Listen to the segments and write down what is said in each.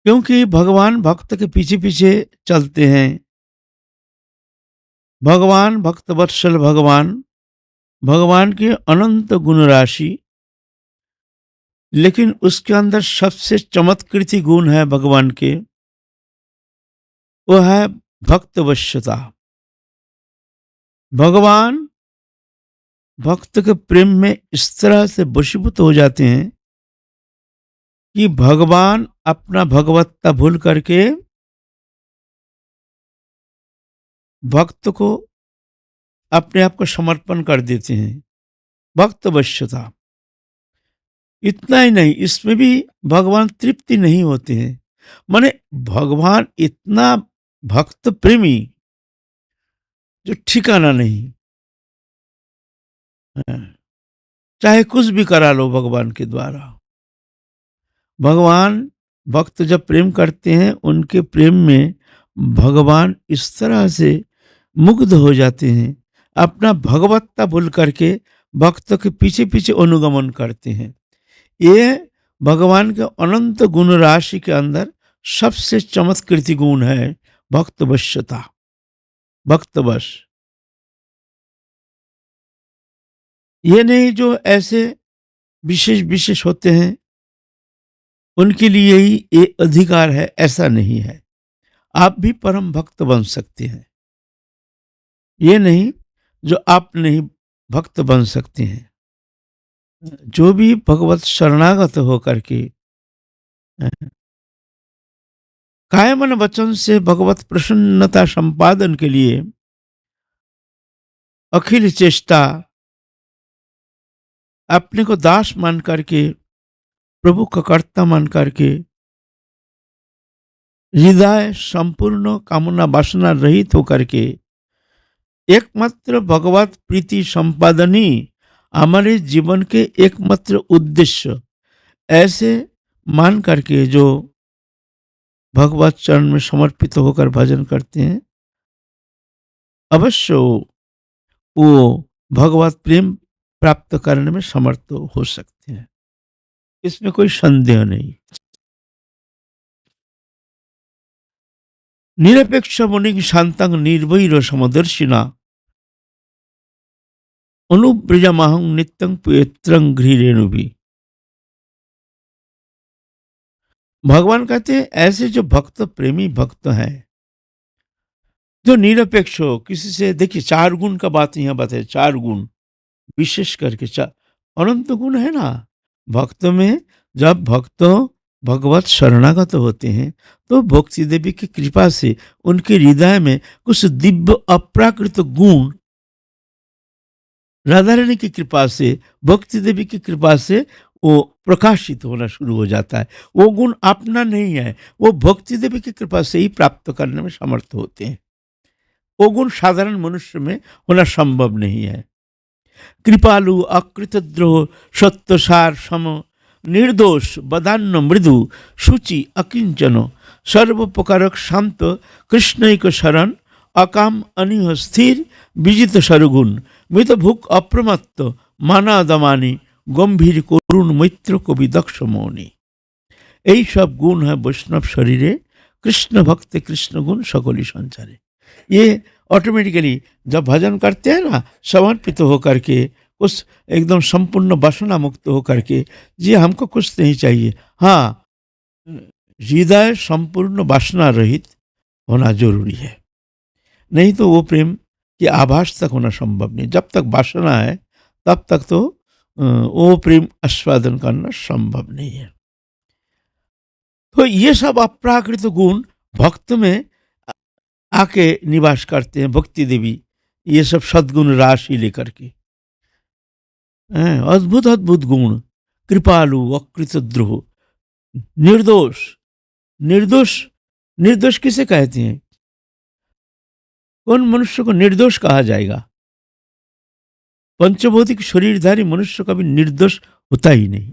क्योंकि भगवान भक्त के पीछे पीछे चलते हैं। भगवान भक्त वत्सल भगवान, भगवान की अनंत गुण राशि, लेकिन उसके अंदर सबसे चमत्कृति गुण है भगवान के, वो है भक्त वश्यता। भगवान भक्त के प्रेम में इस तरह से वशीभूत हो जाते हैं कि भगवान अपना भगवत्ता भूल करके भक्त को अपने आप को समर्पण कर देते हैं। भक्त वश्यता। इतना ही नहीं, इसमें भी भगवान तृप्ति नहीं होते हैं। माने भगवान इतना भक्त प्रेमी जो ठिकाना नहीं। हाँ, चाहे कुछ भी करा लो भगवान के द्वारा। भगवान भक्त जब प्रेम करते हैं, उनके प्रेम में भगवान इस तरह से मुग्ध हो जाते हैं, अपना भगवत्ता भूल करके भक्त के पीछे पीछे अनुगमन करते हैं। ये भगवान के अनंत गुण राशि के अंदर सबसे चमत्कृति गुण है भक्तवश्यता, भक्तवश। ये नहीं जो ऐसे विशेष विशेष होते हैं उनके लिए ही ये अधिकार है, ऐसा नहीं है। आप भी परम भक्त बन सकते हैं। ये नहीं जो आप नहीं भक्त बन सकते हैं। जो भी भगवत शरणागत होकर के अ, काया मन वचन से भगवत प्रसन्नता संपादन के लिए अखिल चेष्टा अपने को दास मान करके, प्रभु का कर्ता मान करके, हृदय संपूर्ण कामना वासना रहित होकर के एकमात्र भगवत प्रीति संपादन ही हमारे जीवन के एकमात्र उद्देश्य, ऐसे मान करके जो भगवत चरण में समर्पित होकर भजन करते हैं, अवश्य वो भगवत प्रेम प्राप्त करने में समर्थ हो सकते हैं। इसमें कोई संदेह नहीं। निरपेक्ष मुनि शांतंग निर्वैर समदर्शिना अनुब्रजमहं नित्यं पवित्रं गृहीरेणु भी। भगवान कहते हैं ऐसे जो भक्त प्रेमी भक्त हैं, जो निरपेक्ष हो किसी से। देखिए, चार गुण का बात यहाँ बताए, चार गुण विशेष करके। चार अनंत गुण है ना भक्त में। जब भक्त भगवत शरणागत होते हैं तो भक्ति देवी की कृपा से उनके हृदय में कुछ दिव्य अप्राकृत गुण, राधा रानी की कृपा से, भक्ति देवी की कृपा से वो प्रकाशित होना शुरू हो जाता है। वो गुण अपना नहीं है, वो भक्ति देवी की कृपा से ही प्राप्त करने में समर्थ होते हैं। वो गुण साधारण मनुष्य में होना संभव नहीं है। कृपालु अकृतद्रोह सत्यसार सम निर्दोष बदान्न मृदु शुचि अकिंचन सर्वोपकारक शांत कृष्णैक शरण अकाम अनिह स्थिर विजित सरगुण मृत भूक अप्रमत्त माना दमानी गंभीर करुण मैत्र कवि दक्ष मौनी। এই सब गुण है वैष्णव शरीरे, कृष्ण भक्त कृष्ण गुण सकली संचारे। ये ऑटोमेटिकली जब भजन करते हैं ना, समर्पित होकर के, उस एकदम संपूर्ण वासना मुक्त होकर के, जी हमको कुछ नहीं चाहिए। हाँ, हृदय संपूर्ण वासना रहित होना जरूरी है, नहीं तो वो प्रेम की आभास तक होना संभव नहीं। जब तक वासना है तब तक तो वो प्रेम आस्वादन करना संभव नहीं है। तो ये सब अप्राकृत गुण भक्त में आके निवास करते हैं, भक्ति देवी ये सब सद्गुण राशि लेकर के। अद्भुत अद्भुत गुण, कृपालु अकृतद्रोह निर्दोष। निर्दोष, निर्दोष किसे कहते हैं? कौन मनुष्य को निर्दोष कहा जाएगा? पंचभौतिक शरीरधारी मनुष्य कभी निर्दोष होता ही नहीं,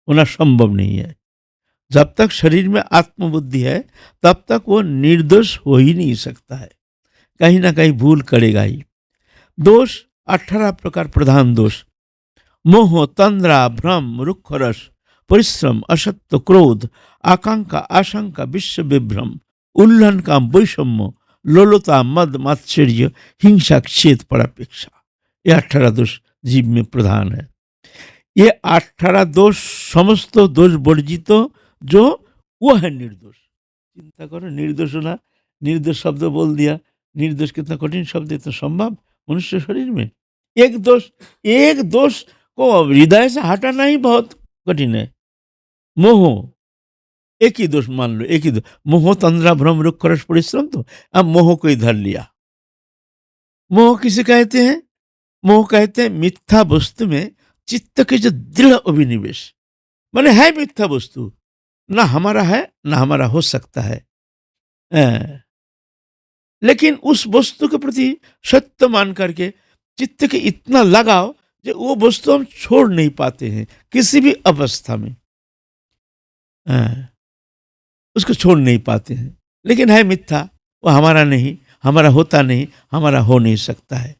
होना संभव नहीं है। जब तक शरीर में आत्मबुद्धि है तब तक वो निर्दोष हो ही नहीं सकता है, कहीं ना कहीं भूल करेगा ही। दोष 18 प्रकार प्रधान दोष: मोह, तंद्रा, भ्रम, रुक्ष रस, परिश्रम, असत्य, क्रोध, आकांक्षा, आशंका, विश्व विभ्रम, उल्लंघन, काम, वैषम्य, लोलुपता, मद, मात्सर्य, हिंसा, क्षेद, परापेक्षा, ये 18 दोष जीव में प्रधान है। ये 18 दोष समस्त दोष वर्जित जो वो है निर्दोष। चिंता करो, निर्दोष होना, निर्दोष शब्द बोल दिया, निर्दोष कितना कठिन शब्द है, तो संभव मनुष्य शरीर में एक दोष को हृदय से हटाना ही बहुत कठिन है। मोह, एक ही दोष मान लो, एक ही दोष, मोह तंद्रा भ्रम रुख रस परिश्रम, तो अब मोह को इधर लिया। मोह किसे कहते हैं? मोह कहते हैं मिथ्या वस्तु में चित्त के जो दृढ़ अभिनिवेश, माने है मिथ्या वस्तु, ना हमारा है ना हमारा हो सकता है, लेकिन उस वस्तु के प्रति सत्य मान करके चित्त के इतना लगाव जो वो वस्तु हम छोड़ नहीं पाते हैं किसी भी अवस्था में, उसको छोड़ नहीं पाते हैं, लेकिन है मिथ्या, वो हमारा नहीं, हमारा होता नहीं, हमारा हो नहीं सकता है।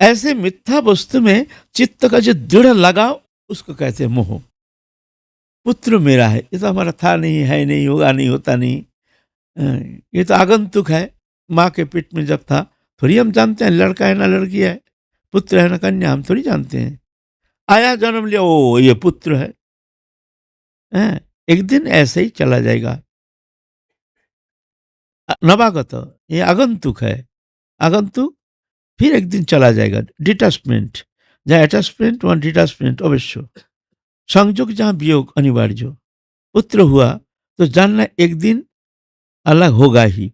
ऐसे मिथ्या वस्तु में चित्त का जो दृढ़ लगाव उसको कहते हैं मोह। पुत्र मेरा है, ये तो हमारा था नहीं, है नहीं, होगा नहीं, होता नहीं, ये तो आगंतुक है। माँ के पेट में जब था थोड़ी हम जानते हैं लड़का है ना लड़की है, पुत्र है ना कन्या, हम थोड़ी जानते हैं। आया जन्म लिया, ओ ये पुत्र है, एक दिन ऐसे ही चला जाएगा। नवागत, ये आगंतुक है, आगंतुक फिर एक दिन चला जाएगा। डिटैचमेंट, जहाँ अटैचमेंट वहाँ डिटैचमेंट अवश्य, संयोग जहाँ वियोग अनिवार्य। पुत्र हुआ तो जानना एक दिन अलग होगा ही,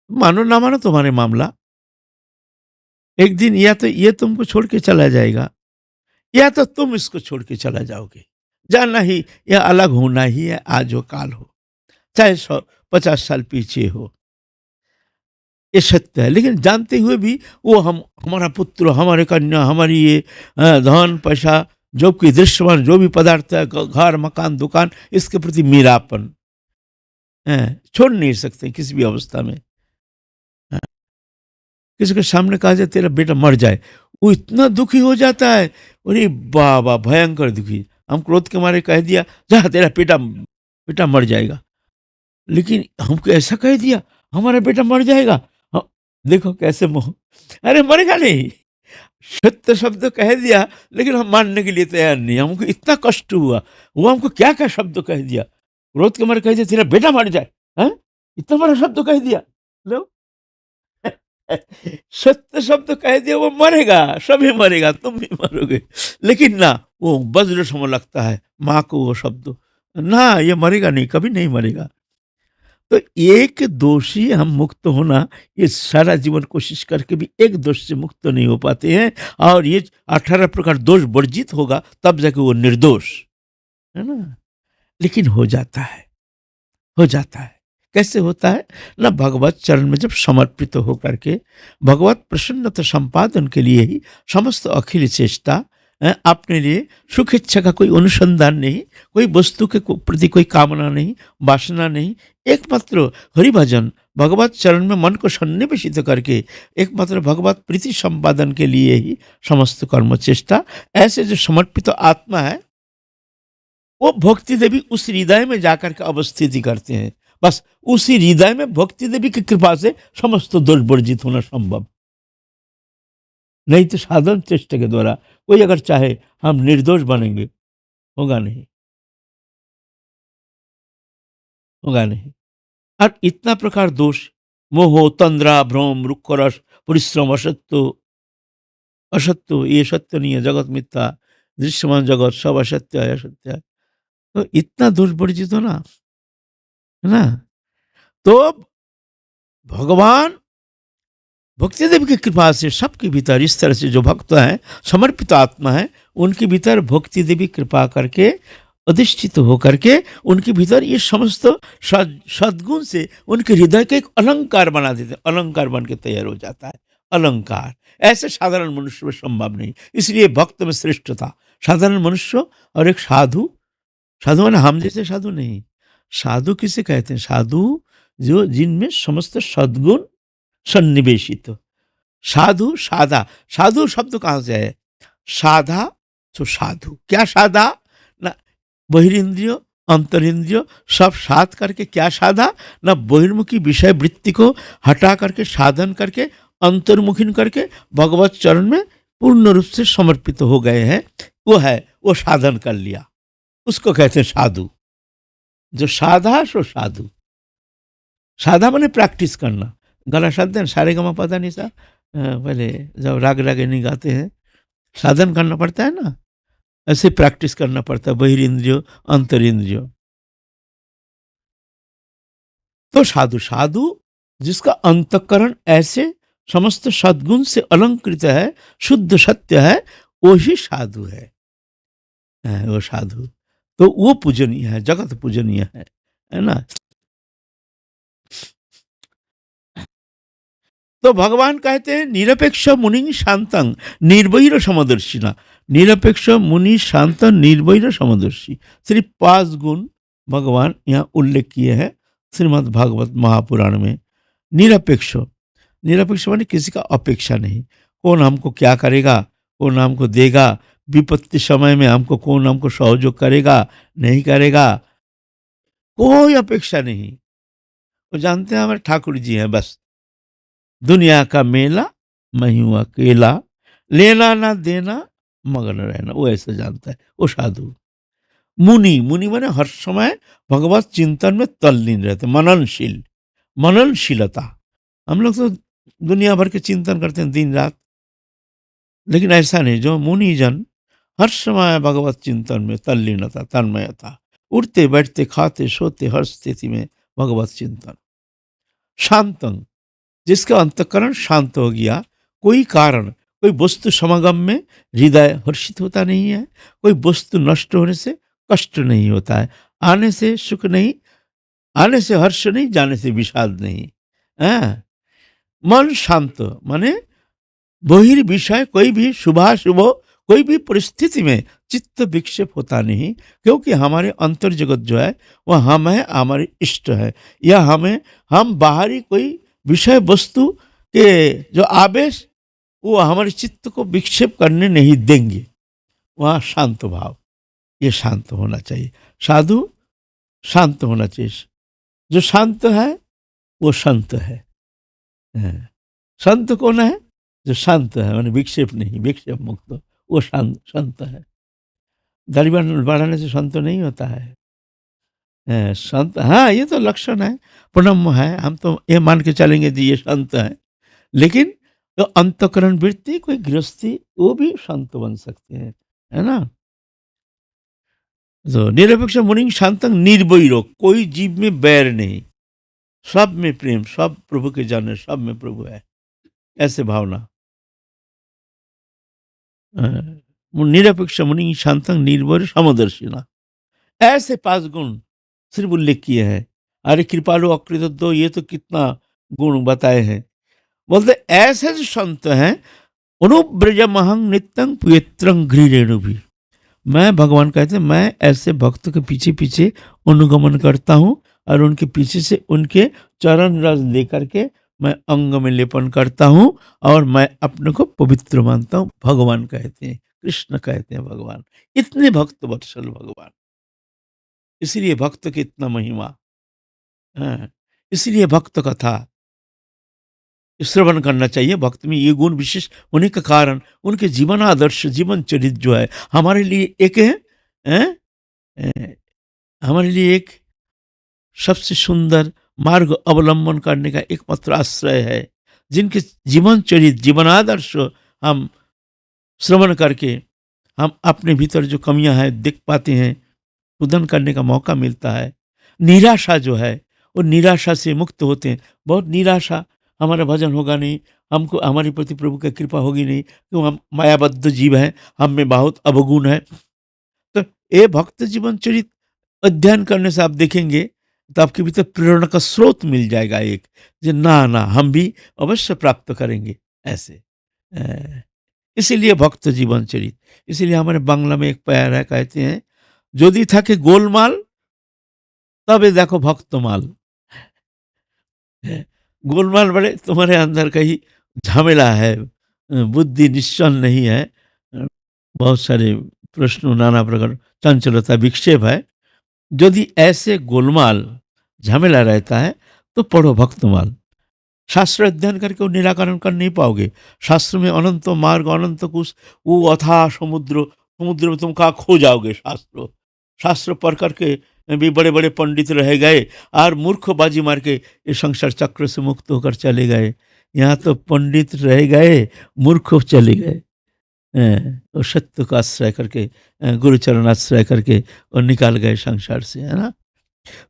मानो ना मानो तुम्हारे मामला, एक दिन या तो ये तुमको छोड़ के चला जाएगा या तो तुम इसको छोड़ के चला जाओगे। जानना ही यह अलग होना ही है, आज हो काल हो, चाहे 150 साल पीछे हो, ये सत्य है। लेकिन जानते हुए भी वो हमारा पुत्र, हमारे कन्या, हमारी ये धन पैसा, जो कोई दृश्यमान जो भी पदार्थ है, घर मकान दुकान, इसके प्रति मेरापन छोड़ नहीं सकते किसी भी अवस्था में। किसी के सामने कहा जाए तेरा बेटा मर जाए, वो इतना दुखी हो जाता है, अरे बाबा भयंकर दुखी। हम क्रोध के मारे कह दिया जा तेरा बेटा मर जाएगा, लेकिन हमको ऐसा कह दिया हमारा बेटा मर जाएगा, देखो कैसे मोह, अरे मरेगा नहीं, सत्य शब्द कह दिया लेकिन हम मानने के लिए तैयार नहीं। हमको इतना कष्ट हुआ, वो हमको क्या क्या शब्द कह दिया, क्रोध के मारे कह दिया तेरा बेटा मर जाए, इतना बड़ा शब्द कह दिया। लो सत्य शब्द कह दिया, वो मरेगा, सभी मरेगा, तुम भी मरोगे, लेकिन ना वो वज्र सम लगता है माँ को वो शब्द, ना ये मरेगा नहीं, कभी नहीं मरेगा। तो एक दोषी हम मुक्त होना, ये सारा जीवन कोशिश करके भी एक दोष से मुक्त नहीं हो पाते हैं, और ये 18 प्रकार दोष वर्जित होगा तब जाके वो निर्दोष है ना। लेकिन हो जाता है, हो जाता है। कैसे होता है ना, भगवत चरण में जब समर्पित हो करके भगवत प्रसन्नता संपादन के लिए ही समस्त अखिल चेष्टा, अपने लिए सुख इच्छा का कोई अनुसंधान नहीं, कोई वस्तु के प्रति कोई कामना नहीं, वासना नहीं, एकमात्र हरिभजन भगवत चरण में मन को सन्निवेशित करके एकमात्र भगवत प्रीति संपादन के लिए ही समस्त कर्म चेष्टा। ऐसे जो समर्पित आत्मा है वो भक्ति देवी उस हृदय में जाकर के अवस्थिति करते हैं, बस उसी हृदय में भक्ति देवी की कृपा से समस्त दोष वर्जित होना संभव। नहीं तो साधन चेष्टा के द्वारा कोई अगर चाहे हम निर्दोष बनेंगे, होगा नहीं, होगा नहीं। और इतना प्रकार दोष, मोह तंद्रा भ्रम रुक्ष रस परिश्रम, असत्य, असत्य ये सत्य नहीं है, जगत मिथ्या, दृश्यमान जगत सब असत्य है, असत्य है, तो इतना दोष वर्जित हो ना, है ना। तो भगवान भक्ति देव की कृपा से सबके भीतर इस तरह से जो भक्त हैं, समर्पित आत्मा है, उनके भीतर भक्ति देवी कृपा करके अधिष्ठित होकर के उनके भीतर ये समस्त सद्गुण से उनके हृदय का एक अलंकार बना देते हैं, अलंकार बन के तैयार हो जाता है। अलंकार ऐसे साधारण मनुष्य में संभव नहीं, इसलिए भक्त में श्रेष्ठता। साधारण मनुष्य और एक साधु, साधु माने हम जैसे साधु नहीं, साधु किसे कहते हैं? साधु जो जिनमें समस्त सद्गुण सन्निवेशित। साधु साधा, साधु शब्द कहाँ से है? साधा तो साधु, क्या साधा ना, बहिरिंद्रिय अंतरिंद्रिय सब साध करके क्या साधा ना बहिर्मुखी विषय वृत्ति को हटा करके साधन करके अंतर्मुखीन करके भगवत चरण में पूर्ण रूप से समर्पित हो गए हैं। वो है, वो साधन कर लिया, उसको कहते हैं साधु। जो साधा सो साधु। साधा माने प्रैक्टिस करना। गला साधते हैं सारे गमा पता नहीं सा, पहले जब राग रागिनी गाते हैं साधन करना पड़ता है ना, ऐसे प्रैक्टिस करना पड़ता है बहिरिंद्रियो अंतरिंद्रियो। तो साधु साधु जिसका अंतःकरण ऐसे समस्त सद्गुण से अलंकृत है, शुद्ध सत्य है, वो ही साधु है वो साधु। तो वो पूजनीय है, जगत पूजनीय है ना। तो भगवान कहते हैं निरपेक्ष मुनि शांतं निर्वैर समदर्शिना। निरपेक्ष मुनि शांत निर्वैर समदर्शी, सिर्फ 5 गुण भगवान यहाँ उल्लेख किए हैं श्रीमद् भागवत महापुराण में। निरपेक्ष, निरपेक्ष माने किसी का अपेक्षा नहीं। कौन हमको क्या करेगा, कौन हमको देगा, विपत्ति समय में हमको कौन हमको सहयोग करेगा नहीं करेगा, कोई अपेक्षा नहीं। वो जानते हैं हमारे ठाकुर जी हैं, बस दुनिया का मेला मैं हूं अकेला, लेना ना देना मगन रहना, वो ऐसे जानता है, वो साधु। मुनि, मुनि माने हर समय भगवत चिंतन में तल्लीन रहते, मननशील, मननशीलता। हम लोग तो दुनिया भर के चिंतन करते हैं दिन रात, लेकिन ऐसा नहीं। जो मुनि जन हर समय भगवत चिंतन में तल्लीनता, तन्मयता, उठते बैठते खाते सोते हर स्थिति में भगवत चिंतन। शांतं, जिसका अंतःकरण शांत हो गया, कोई कारण, कोई वस्तु समागम में हृदय हर्षित होता नहीं है, कोई वस्तु नष्ट होने से कष्ट नहीं होता है, आने से सुख नहीं, आने से हर्ष नहीं, जाने से विषाद नहीं है। मन शांत माने बहिर्विषय कोई भी शुभाशुभ कोई भी परिस्थिति में चित्त विक्षेप होता नहीं, क्योंकि हमारे अंतर जगत जो है वह हम है, हमारे इष्ट है, या हमें हम बाहरी कोई विषय वस्तु के जो आवेश वो हमारे चित्त को विक्षेप करने नहीं देंगे। वहाँ शांत भाव, ये शांत होना चाहिए। साधु शांत होना चाहिए। जो शांत है वो संत है। संत कौन है? जो शांत है, माने विक्षेप नहीं, विक्षेप मुक्त, वो शांत संत है। दाढ़ी बढ़ाने से संत नहीं होता है। संत, हाँ ये तो लक्षण है, प्रणम्य है, हम तो ये मान के चलेंगे कि ये संत है। लेकिन तो अंतःकरण वृत्ति कोई गृहस्थी वो भी संत बन सकते हैं, है ना। तो निरपेक्ष मुनि शांतं निर्वैरो, कोई जीव में बैर नहीं, सब में प्रेम, सब प्रभु के जाने, सब में प्रभु है, ऐसे भावना। निरपेक्ष मुनि शांतं निर्वैर समदर्शिना, ऐसे 5 गुण सिर्फ उल्लेख किए हैं। अरे कृपालु अकृतज्ञ, ये तो कितना गुण बताए हैं। बोलते ऐसे जो संत हैं, अनुव्रजमहं नित्यं पवित्रं गृहेणु भी, मैं, भगवान कहते हैं मैं ऐसे भक्त के पीछे पीछे अनुगमन करता हूँ, और उनके पीछे से उनके चरण रस लेकर के मैं अंग में लेपन करता हूँ, और मैं अपने को पवित्र मानता हूँ। भगवान कहते हैं, कृष्ण कहते हैं भगवान, इतने भक्त वत्सल भगवान। इसलिए भक्त की इतना महिमा है, इसलिए भक्त कथा श्रवण करना चाहिए। भक्त में ये गुण विशेष होने के कारण उनके जीवन आदर्श, जीवन चरित्र जो है हमारे लिए एक है, हैं? हमारे लिए एक सबसे सुंदर मार्ग अवलंबन करने का एकमात्र आश्रय है। जिनके जीवन चरित्र, जीवन आदर्श हम श्रवण करके हम अपने भीतर जो कमियां हैं देख पाते हैं, उदन करने का मौका मिलता है। निराशा जो है वो निराशा से मुक्त होते हैं। बहुत निराशा, हमारा भजन होगा नहीं, हमको हमारे प्रति प्रभु की कृपा होगी नहीं, क्यों हम मायाबद्ध जीव हैं, हम में बहुत अवगुण है। तो ये भक्त जीवन चरित्र अध्ययन करने से आप देखेंगे तो आपके भीतर प्रेरणा का स्रोत मिल जाएगा एक, जो ना ना हम भी अवश्य प्राप्त करेंगे ऐसे। इसीलिए भक्त जीवन चरित्र, इसीलिए हमारे बांग्ला में एक पैर है, कहते हैं যদি থাকে গোলমাল তবে देखो भक्तमाल। गोलमाल बड़े तुम्हारे अंदर कहीं झमेला है, बुद्धि निश्चल नहीं है, बहुत सारे प्रश्न नाना प्रकार चंचलता विक्षेप है। यदि ऐसे गोलमाल झमेला रहता है तो पढ़ो भक्तमाल। शास्त्र अध्ययन करके वो निराकरण कर नहीं पाओगे। शास्त्र में अनंत मार्ग, अनंत कुश, वो अथाह समुद्र, समुद्र में तुम कहाँ खो जाओगे। शास्त्र शास्त्र पढ़ करके भी बड़े बड़े पंडित रह गए और मूर्ख बाजी मार के ये संसार चक्र से मुक्त होकर चले गए। यहाँ तो पंडित रह गए, मूर्ख चले गए। वो सत्य का आश्रय करके, गुरुचरण आश्रय करके और निकाल गए संसार से, है ना।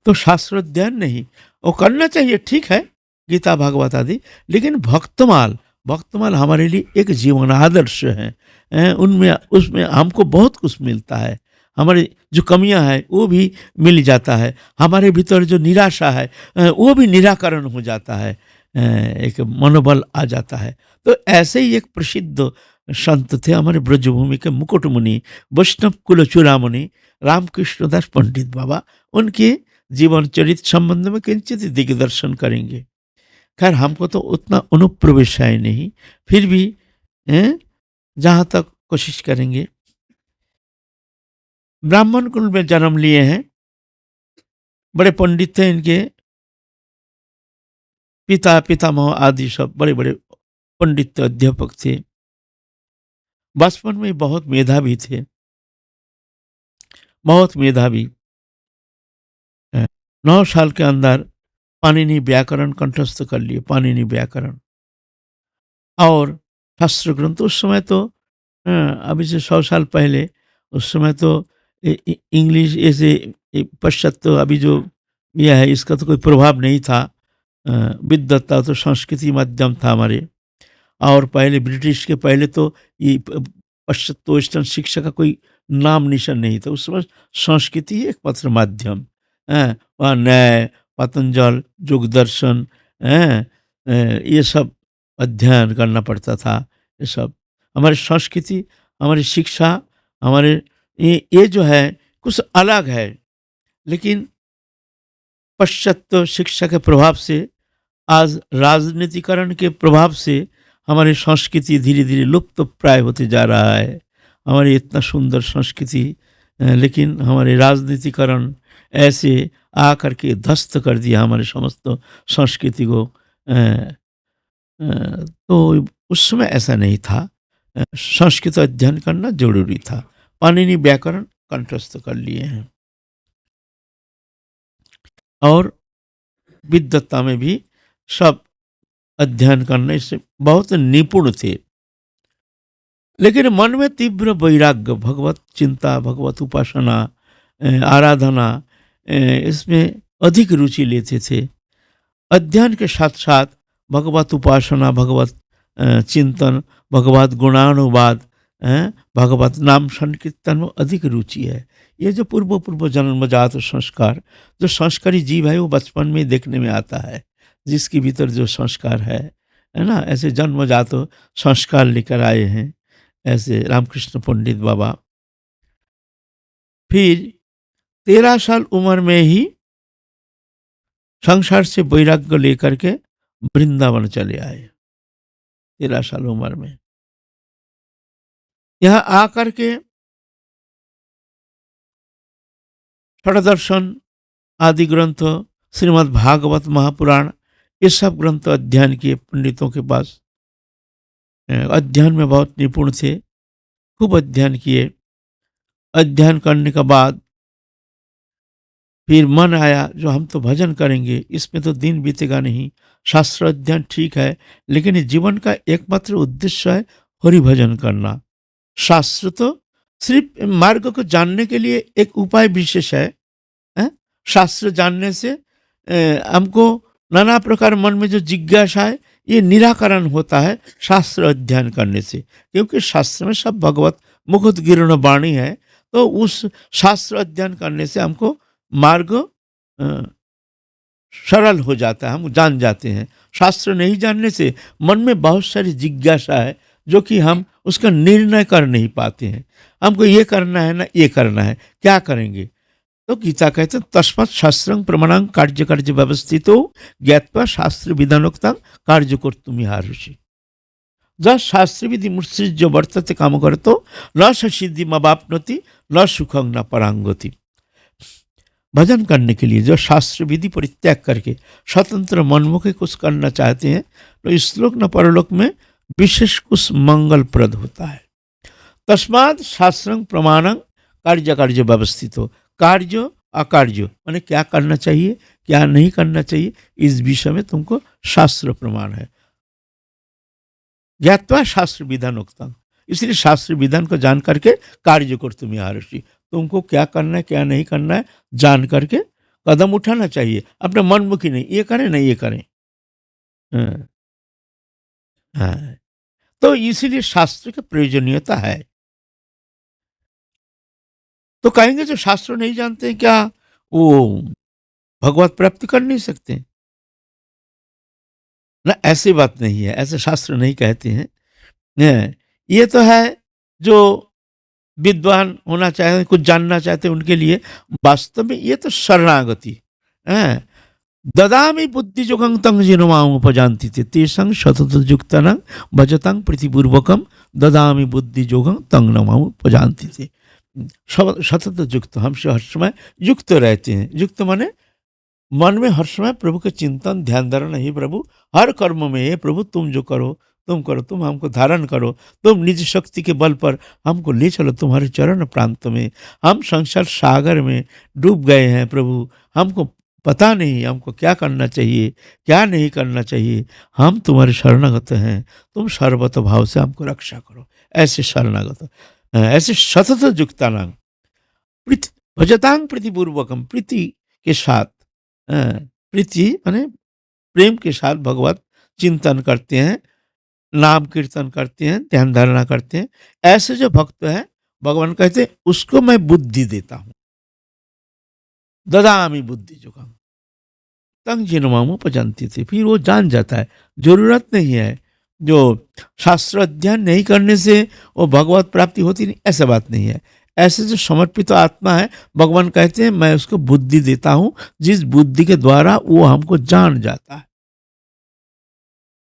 तो शास्त्र अध्ययन नहीं, वो करना चाहिए, ठीक है, गीता भागवत आदि, लेकिन भक्तमाल, भक्तमाल हमारे लिए एक जीवन आदर्श है। उनमें उसमें हमको बहुत कुछ मिलता है। हमारी जो कमियां हैं वो भी मिल जाता है। हमारे भीतर जो निराशा है वो भी निराकरण हो जाता है। एक मनोबल आ जाता है। तो ऐसे ही एक प्रसिद्ध संत थे हमारे ब्रजभूमि के मुकुट मुनि, वैष्णव कुल चूड़ामणि रामकृष्ण दास पंडित बाबा। उनके जीवन चरित्र संबंध में किंचित दिग्दर्शन करेंगे। खैर हमको तो उतना अनुप्रवेश है नहीं, फिर भी जहाँ तक कोशिश करेंगे। ब्राह्मण कुल में जन्म लिए हैं, बड़े पंडित थे इनके पिता, पितामह आदि सब बड़े बड़े पंडित अध्यापक थे। बचपन में बहुत मेधावी थे, बहुत मेधावी। 9 साल के अंदर पाणिनि व्याकरण कंठस्थ कर लिए, पाणिनि व्याकरण और शास्त्र ग्रंथ। उस समय तो अभी से 100 साल पहले, उस समय तो इंग्लिश ऐसे पाश्चात्य अभी जो यह है इसका तो कोई प्रभाव नहीं था। विद्वत्ता तो संस्कृति माध्यम था हमारे। और पहले ब्रिटिश के पहले तो ये पाश्चात्य वेस्टर्न शिक्षा का कोई नाम निशान नहीं था। उस समय संस्कृति ही एकमात्र माध्यम है। वहाँ न्याय, पतंजल, योग दर्शन, ये सब अध्ययन करना पड़ता था। ये सब हमारी संस्कृति, हमारी शिक्षा, हमारे ये जो है कुछ अलग है। लेकिन पाश्चात्य शिक्षा के प्रभाव से, आज राजनीतिकरण के प्रभाव से हमारी संस्कृति धीरे धीरे लुप्त प्राय होते जा रहा है। हमारी इतना सुंदर संस्कृति, लेकिन हमारे राजनीतिकरण ऐसे आकर के ध्वस्त कर दिया हमारे समस्त संस्कृति को। तो उस समय ऐसा नहीं था। संस्कृत अध्ययन करना जरूरी था। पाणिनि व्याकरण कंठस्थ कर लिए हैं और विद्वत्ता में भी सब अध्ययन करने से बहुत निपुण थे। लेकिन मन में तीव्र वैराग्य, भगवत चिंता, भगवत उपासना, आराधना, इसमें अधिक रुचि लेते थे। अध्ययन के साथ साथ भगवत उपासना, भगवत चिंतन, भगवत गुणानुवाद, भगवत नाम संकीर्तन में अधिक रुचि है। ये जो पूर्व जन्मजात संस्कार, जो संस्कारी जीव है वो बचपन में देखने में आता है। जिसके भीतर जो संस्कार है ना, ऐसे जन्मजात संस्कार लेकर आए हैं ऐसे रामकृष्ण पंडित बाबा। फिर 13 साल उम्र में ही संसार से वैराग्य लेकर के वृंदावन चले आए। 13 साल उम्र में यहाँ आकर के षड्दर्शन आदि ग्रंथ, श्रीमद् भागवत महापुराण, ये सब ग्रंथ अध्ययन किए पंडितों के पास। अध्ययन में बहुत निपुण थे, खूब अध्ययन किए। अध्ययन करने के बाद फिर मन आया जो हम तो भजन करेंगे, इसमें तो दिन बीतेगा नहीं। शास्त्र अध्ययन ठीक है, लेकिन जीवन का एकमात्र उद्देश्य है हरि भजन करना। शास्त्र तो सिर्फ मार्ग को जानने के लिए एक उपाय विशेष है। शास्त्र जानने से हमको नाना प्रकार मन में जो जिज्ञासा है ये निराकरण होता है शास्त्र अध्ययन करने से। क्योंकि शास्त्र में सब भगवत मुखोद्गीर्ण वाणी है, तो उस शास्त्र अध्ययन करने से हमको मार्ग सरल हो जाता है, हम जान जाते हैं। शास्त्र नहीं जानने से मन में बहुत सारी जिज्ञासा है जो कि हम उसका निर्णय कर नहीं पाते हैं। हमको ये करना है ना, ये करना है, क्या करेंगे? तो गीता कहते हैं तस्मात् शास्त्रं प्रमाणं कार्य कार्य व्यवस्थितो ज्ञात्वा शास्त्र विधानोक्तं कार्य कर्तुमिहार्हसि। ज शास्त्र विधि मुत्सृज्य वर्तते काम करतो न स सिद्धि मवाप्नोति न सुखं न परांगति। भजन करने के लिए जो शास्त्र विधि परित्याग करके स्वतंत्र मनमुखी कुछ करना चाहते हैं तो इस लोक न परलोक में विशेष कुछ मंगलप्रद होता है। तस्मात् शास्त्रं प्रमाणं कार्य कार्य व्यवस्थित हो। कार्य अकार्य माने क्या करना चाहिए क्या नहीं करना चाहिए इस विषय में तुमको शास्त्र प्रमाण है। ज्ञात्वा शास्त्र विधान उक्तम, इसलिए शास्त्र विधान को जान करके कार्य कर तुम ऋषि। तुमको क्या करना है क्या नहीं करना है जान करके कदम उठाना चाहिए। अपने मनमुखी नहीं ये करें नहीं ये करें। हाँ, हाँ। तो इसीलिए शास्त्र की प्रयोजनीयता है। तो कहेंगे जो शास्त्र नहीं जानते हैं क्या वो भगवत प्राप्ति कर नहीं सकते ना? ऐसी बात नहीं है, ऐसे शास्त्र नहीं कहते हैं। ये तो है जो विद्वान होना चाहते कुछ जानना चाहते हैं उनके लिए। वास्तव में ये तो शरणागति है। ददामि बुद्धि जोगं तं जिनमाम उपजान्ति थे तेषां सतत युक्तानां भजतां प्रीतिपूर्वकम ददामि बुद्धि जोगं तं नमाम उपजान्ति थे। सतत युक्त हमसे हर समय युक्त रहते हैं। युक्त माने मन में हर समय प्रभु के चिंतन ध्यान धारण है। प्रभु हर कर्म में हे प्रभु तुम जो करो तुम करो, तुम हमको धारण करो, तुम निज शक्ति के बल पर हमको ले चलो तुम्हारे चरण प्रांत में। हम संसार सागर में डूब गए हैं प्रभु, हमको पता नहीं हमको क्या करना चाहिए क्या नहीं करना चाहिए। हम तुम्हारे शरणागत हैं, तुम सर्वत भाव से हमको रक्षा करो। ऐसे शरणागत ऐसे सतत युक्तानां भजतांग प्रीतिपूर्वकम, प्रीति के साथ प्रीति माने प्रेम के साथ भगवत चिंतन करते हैं, नाम कीर्तन करते हैं, ध्यान धारणा करते हैं। ऐसे जो भक्त है भगवान कहते हैं उसको मैं बुद्धि देता हूं। ददामी बुद्धि जोगम तंग जिनमाम उपजान्ति थे, फिर वो जान जाता है। जरूरत नहीं है जो शास्त्र अध्ययन नहीं करने से वो भगवत प्राप्ति होती नहीं, ऐसा बात नहीं है। ऐसे जो समर्पित आत्मा है भगवान कहते हैं मैं उसको बुद्धि देता हूं जिस बुद्धि के द्वारा वो हमको जान जाता है।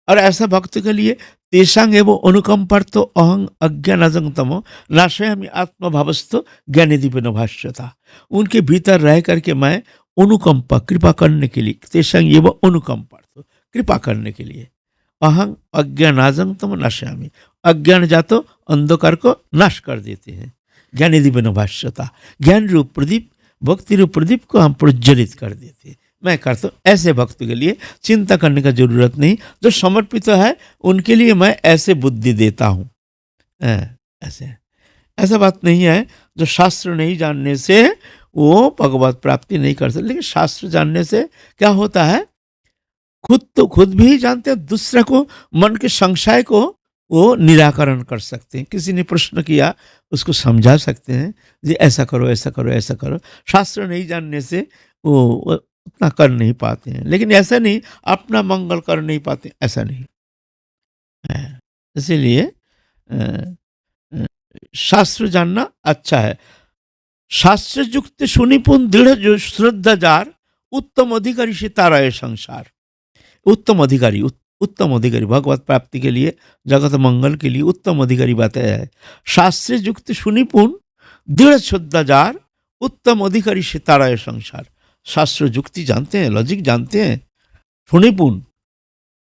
और ऐसा भक्त के लिए तेषांग एवं अनुकंपर्तो अहं अज्ञानजंगतमो नाशयामि आत्मभावस्तो ज्ञानदीपेन भाष्यता। उनके भीतर रह करके मैं अनुकंपा कृपा करने के लिए तेषांग एवं अनुकंपर्तो कृपा करने के लिए अहं अज्ञानाजंगतम नाशयामि, अज्ञान जातो अंधकार को नाश कर देते हैं। ज्ञानदीपेन भाष्यता, ज्ञान रूप प्रदीप भक्ति रूप प्रदीप को हम प्रज्वलित कर देते हैं। मैं करता हूँ। ऐसे भक्त के लिए चिंता करने का जरूरत नहीं। जो समर्पित है उनके लिए मैं ऐसे बुद्धि देता हूँ। ऐसे ऐसा बात नहीं है जो शास्त्र नहीं जानने से वो भगवत प्राप्ति नहीं कर सकते। लेकिन शास्त्र जानने से क्या होता है खुद तो खुद भी जानते हैं, दूसरे को मन के संशय को वो निराकरण कर सकते हैं। किसी ने प्रश्न किया उसको समझा सकते हैं जी ऐसा करो ऐसा करो ऐसा करो। शास्त्र नहीं जानने से वो उतना कर नहीं पाते हैं। लेकिन ऐसा नहीं अपना मंगल कर नहीं पाते, ऐसा नहीं है। इसीलिए शास्त्र जानना अच्छा है। शास्त्र युक्त सुनिपुण दृढ़ जो श्रद्धा जार उत्तम अधिकारी से तारा है संसार। उत्तम अधिकारी उत्तम अधिकारी भगवत प्राप्ति के लिए जगत मंगल के लिए उत्तम अधिकारी बताया है। शास्त्र युक्त सुनिपुण दृढ़ श्रद्धा जार उत्तम अधिकारी से तारा है संसार। शास्त्र युक्ति जानते हैं, लॉजिक जानते हैं, सुनिपुण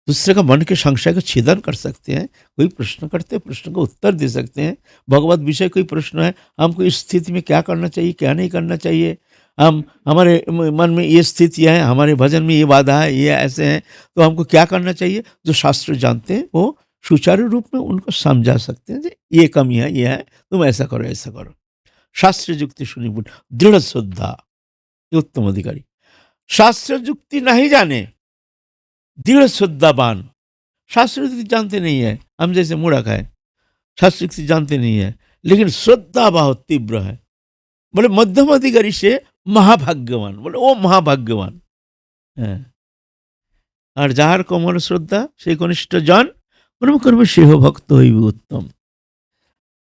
दूसरे का मन के संशय का छेदन कर सकते हैं। कोई प्रश्न करते हैं प्रश्न का उत्तर दे सकते हैं। भगवत विषय कोई प्रश्न है हमको इस स्थिति में क्या करना चाहिए क्या नहीं करना चाहिए, हम हमारे मन में ये स्थिति है, हमारे भजन में ये बाधा है, ये ऐसे हैं, तो हमको क्या करना चाहिए। जो शास्त्र जानते हैं वो सुचारू रूप में उनको समझा सकते हैं ये कमी है ये है, तुम ऐसा करो ऐसा करो। शास्त्र युक्ति सुनिपुण दृढ़ श्रद्धा उत्तम अधिकारी। शास्त्र युक्ति नहीं जाने दृढ़ श्रद्धावान, शास्त्र युक्ति जानते नहीं है, हम जैसे मूढ़क है, शास्त्र युक्ति जानते नहीं है लेकिन श्रद्धा बहुत तीव्र है। बोले मध्यम अधिकारी से महाभाग्यवान, बोले वो महाभाग्यवान है। और जार कोमल श्रद्धा से कनिष्ठ जन कर्म कर्म से हो भक्त हो उत्तम।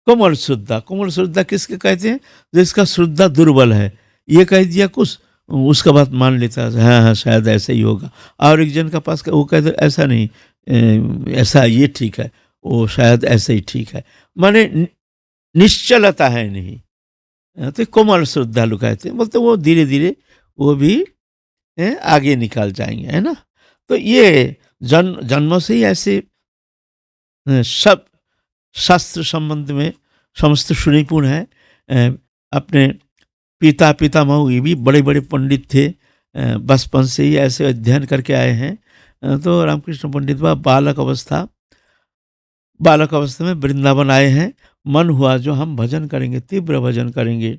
कोमल श्रद्धा किसके कहते हैं जिसका श्रद्धा दुर्बल है। ये कह दिया कुछ उसका बात मान लेता है हाँ हाँ शायद ऐसा ही होगा। और एक जन का पास वो कहते ऐसा नहीं ऐसा ये ठीक है, वो शायद ऐसे ही ठीक है। माने निश्चलता है नहीं। तो कोमल श्रद्धालु कहते हैं, बोलते वो धीरे धीरे वो भी आगे निकल जाएंगे, है ना। तो ये जन्म से ही ऐसे सब शास्त्र संबंध में समस्त सुनिपुण है। अपने पिता पितामह ये भी बड़े बड़े पंडित थे, बचपन से ही ऐसे अध्ययन करके आए हैं। तो रामकृष्ण पंडित बालक अवस्था में वृंदावन आए हैं। मन हुआ जो हम भजन करेंगे, तीव्र भजन करेंगे।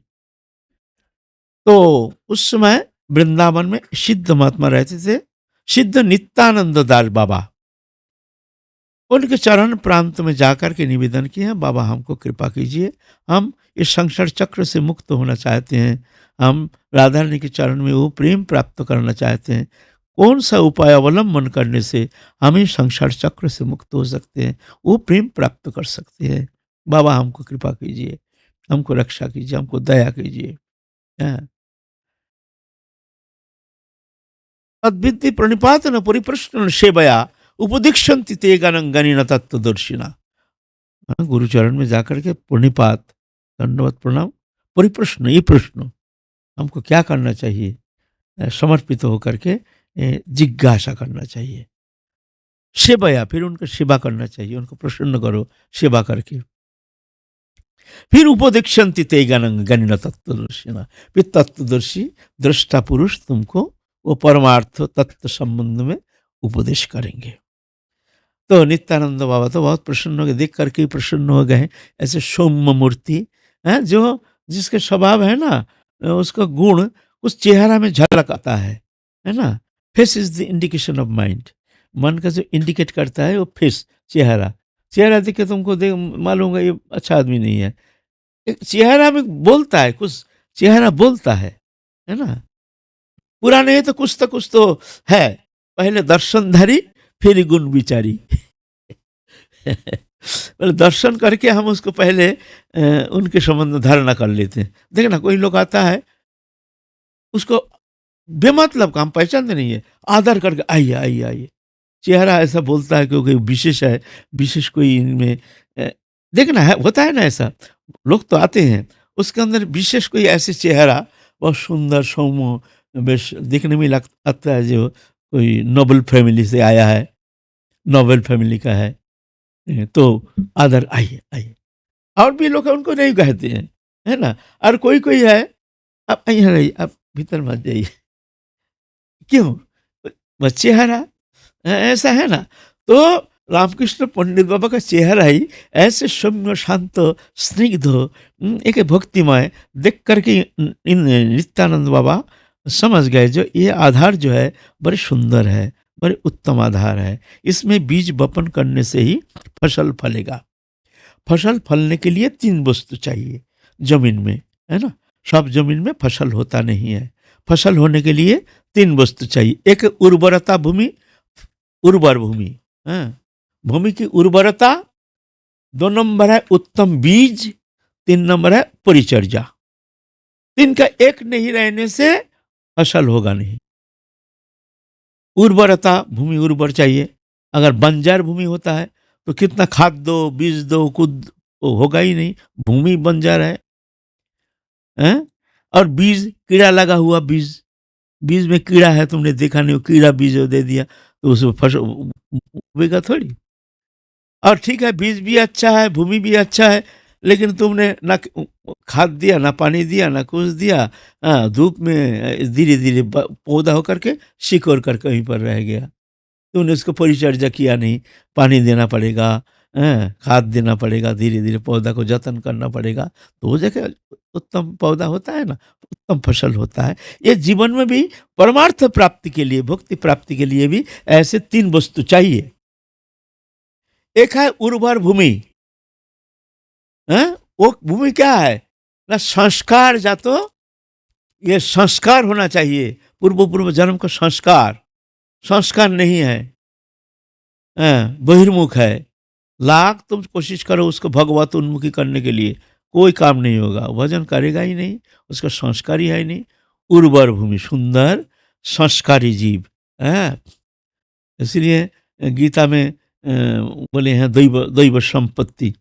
तो उस समय वृंदावन में सिद्ध महात्मा रहते थे, सिद्ध नित्यानंद दास बाबा। उनके चरण प्रांत में जाकर के निवेदन किए हैं, बाबा हमको कृपा कीजिए, हम इस संसार चक्र से मुक्त होना चाहते हैं, हम राधा रानी के चरण में वो प्रेम प्राप्त करना चाहते हैं। कौन सा उपाय अवलंबन करने से हम इस संसार चक्र से मुक्त हो सकते हैं, वो प्रेम प्राप्त कर सकते हैं। बाबा हमको कृपा कीजिए, हमको रक्षा कीजिए, हमको दया कीजिए। हाँ। तद्विद्धि प्रणिपातन परिप्रश्न सेवया उपदीक्षन्ति ते गणिन तत्वदर्शिना। हाँ, गुरुचरण में जाकर के प्रणिपात, दंडवत प्रणाम, परिप्रश्न, ये प्रश्न हमको क्या करना चाहिए, समर्पित होकर के जिज्ञासा करना चाहिए। सेवया, फिर उनका सेवा करना चाहिए, उनको प्रसन्न करो सेवा करके। फिर उपदीक्षन्ति ते गणिन तत्वदर्शिना, फिर तत्वदर्शी दृष्टा पुरुष तुमको वो परमार्थ तत्व संबंध में उपदेश करेंगे। तो नित्यानंद बाबा तो बहुत प्रसन्न हो गए, देख करके ही प्रसन्न हो गए। ऐसे सौम्य मूर्ति है, जो जिसके स्वभाव है ना, उसका गुण उस चेहरा में झलक आता है ना। Face is the indication of mind. मन का जो इंडिकेट करता है वो फेस, चेहरा। चेहरा देख के तुमको देख मालूम होगा ये अच्छा आदमी नहीं है। एक चेहरा में बोलता है कुछ, चेहरा बोलता है ना। पूरा नहीं तो कुछ तो है। पहले दर्शनधारी फिर गुण विचारी। मतलब दर्शन करके हम उसको पहले उनके संबंध में धारणा कर लेते हैं। देखना कोई लोग आता है, उसको बेमतलब का हम पहचानते नहीं है, आदर करके आइए आइए आइए। चेहरा ऐसा बोलता है क्योंकि विशेष है, विशेष कोई इनमें देखना है, होता है ना ऐसा। लोग तो आते हैं, उसके अंदर विशेष कोई ऐसे चेहरा बहुत सुंदर सौम्य बेश देखने में लगता है, जो कोई नोबल फैमिली से आया है, नोबल फैमिली का है, तो आदर आइए आइए। और भी लोग उनको नहीं कहते हैं, है ना। और कोई कोई है, आप यहाँ रहिए, आप भीतर मत जाइए। क्यों? बस चेहरा ऐसा है ना। तो रामकृष्ण पंडित बाबा का चेहरा ही ऐसे सौम्य शांत स्निग्ध एक भक्तिमय देख करके इन नित्यानंद बाबा समझ गए, जो ये आधार जो है बड़े सुंदर है, बड़े उत्तम आधार है। इसमें बीज बपन करने से ही फसल फलेगा। फसल फलने के लिए 3 वस्तु चाहिए जमीन में, है ना। सब जमीन में फसल होता नहीं है। फसल होने के लिए 3 वस्तु चाहिए। एक उर्वरता भूमि, उर्वर भूमि, भूमि की उर्वरता। 2 नंबर है उत्तम बीज, 3 नंबर है परिचर्या। 3 का एक नहीं रहने से फसल होगा नहीं। उर्वरता, भूमि उर्वर चाहिए। अगर बंजर भूमि होता है तो कितना खाद दो, बीज दो, कुछ तो होगा ही नहीं, भूमि बंजर है। और बीज, कीड़ा लगा हुआ बीज, बीज में कीड़ा है, तुमने देखा नहीं, कीड़ा बीज दे दिया तो उसमें फसल उगेगा थोड़ी। और ठीक है, बीज भी अच्छा है, भूमि भी अच्छा है, लेकिन तुमने ना खाद दिया, ना पानी दिया, ना कुछ दिया, धूप में धीरे धीरे पौधा होकर के सिकोड़ कर कहीं पर रह गया। तुमने उसको परिचर्या किया नहीं, पानी देना पड़ेगा, खाद देना पड़ेगा, धीरे धीरे पौधा को जतन करना पड़ेगा, तो वो जगह उत्तम पौधा होता है ना, उत्तम फसल होता है। ये जीवन में भी परमार्थ प्राप्ति के लिए, भक्ति प्राप्ति के लिए भी ऐसे 3 वस्तु चाहिए। एक है उर्वर भूमि, वो भूमि क्या है ना, संस्कार। जा तो ये संस्कार होना चाहिए, पूर्व जन्म का संस्कार। संस्कार नहीं है, बहिर्मुख है। लाख तुम कोशिश करो उसको भगवत उन्मुखी करने के लिए, कोई काम नहीं होगा, भजन करेगा ही नहीं, उसका संस्कार ही है ही नहीं। उर्वर भूमि, सुंदर संस्कारी जीव है। इसलिए गीता में बोले हैं दैव दैव संपत्ति।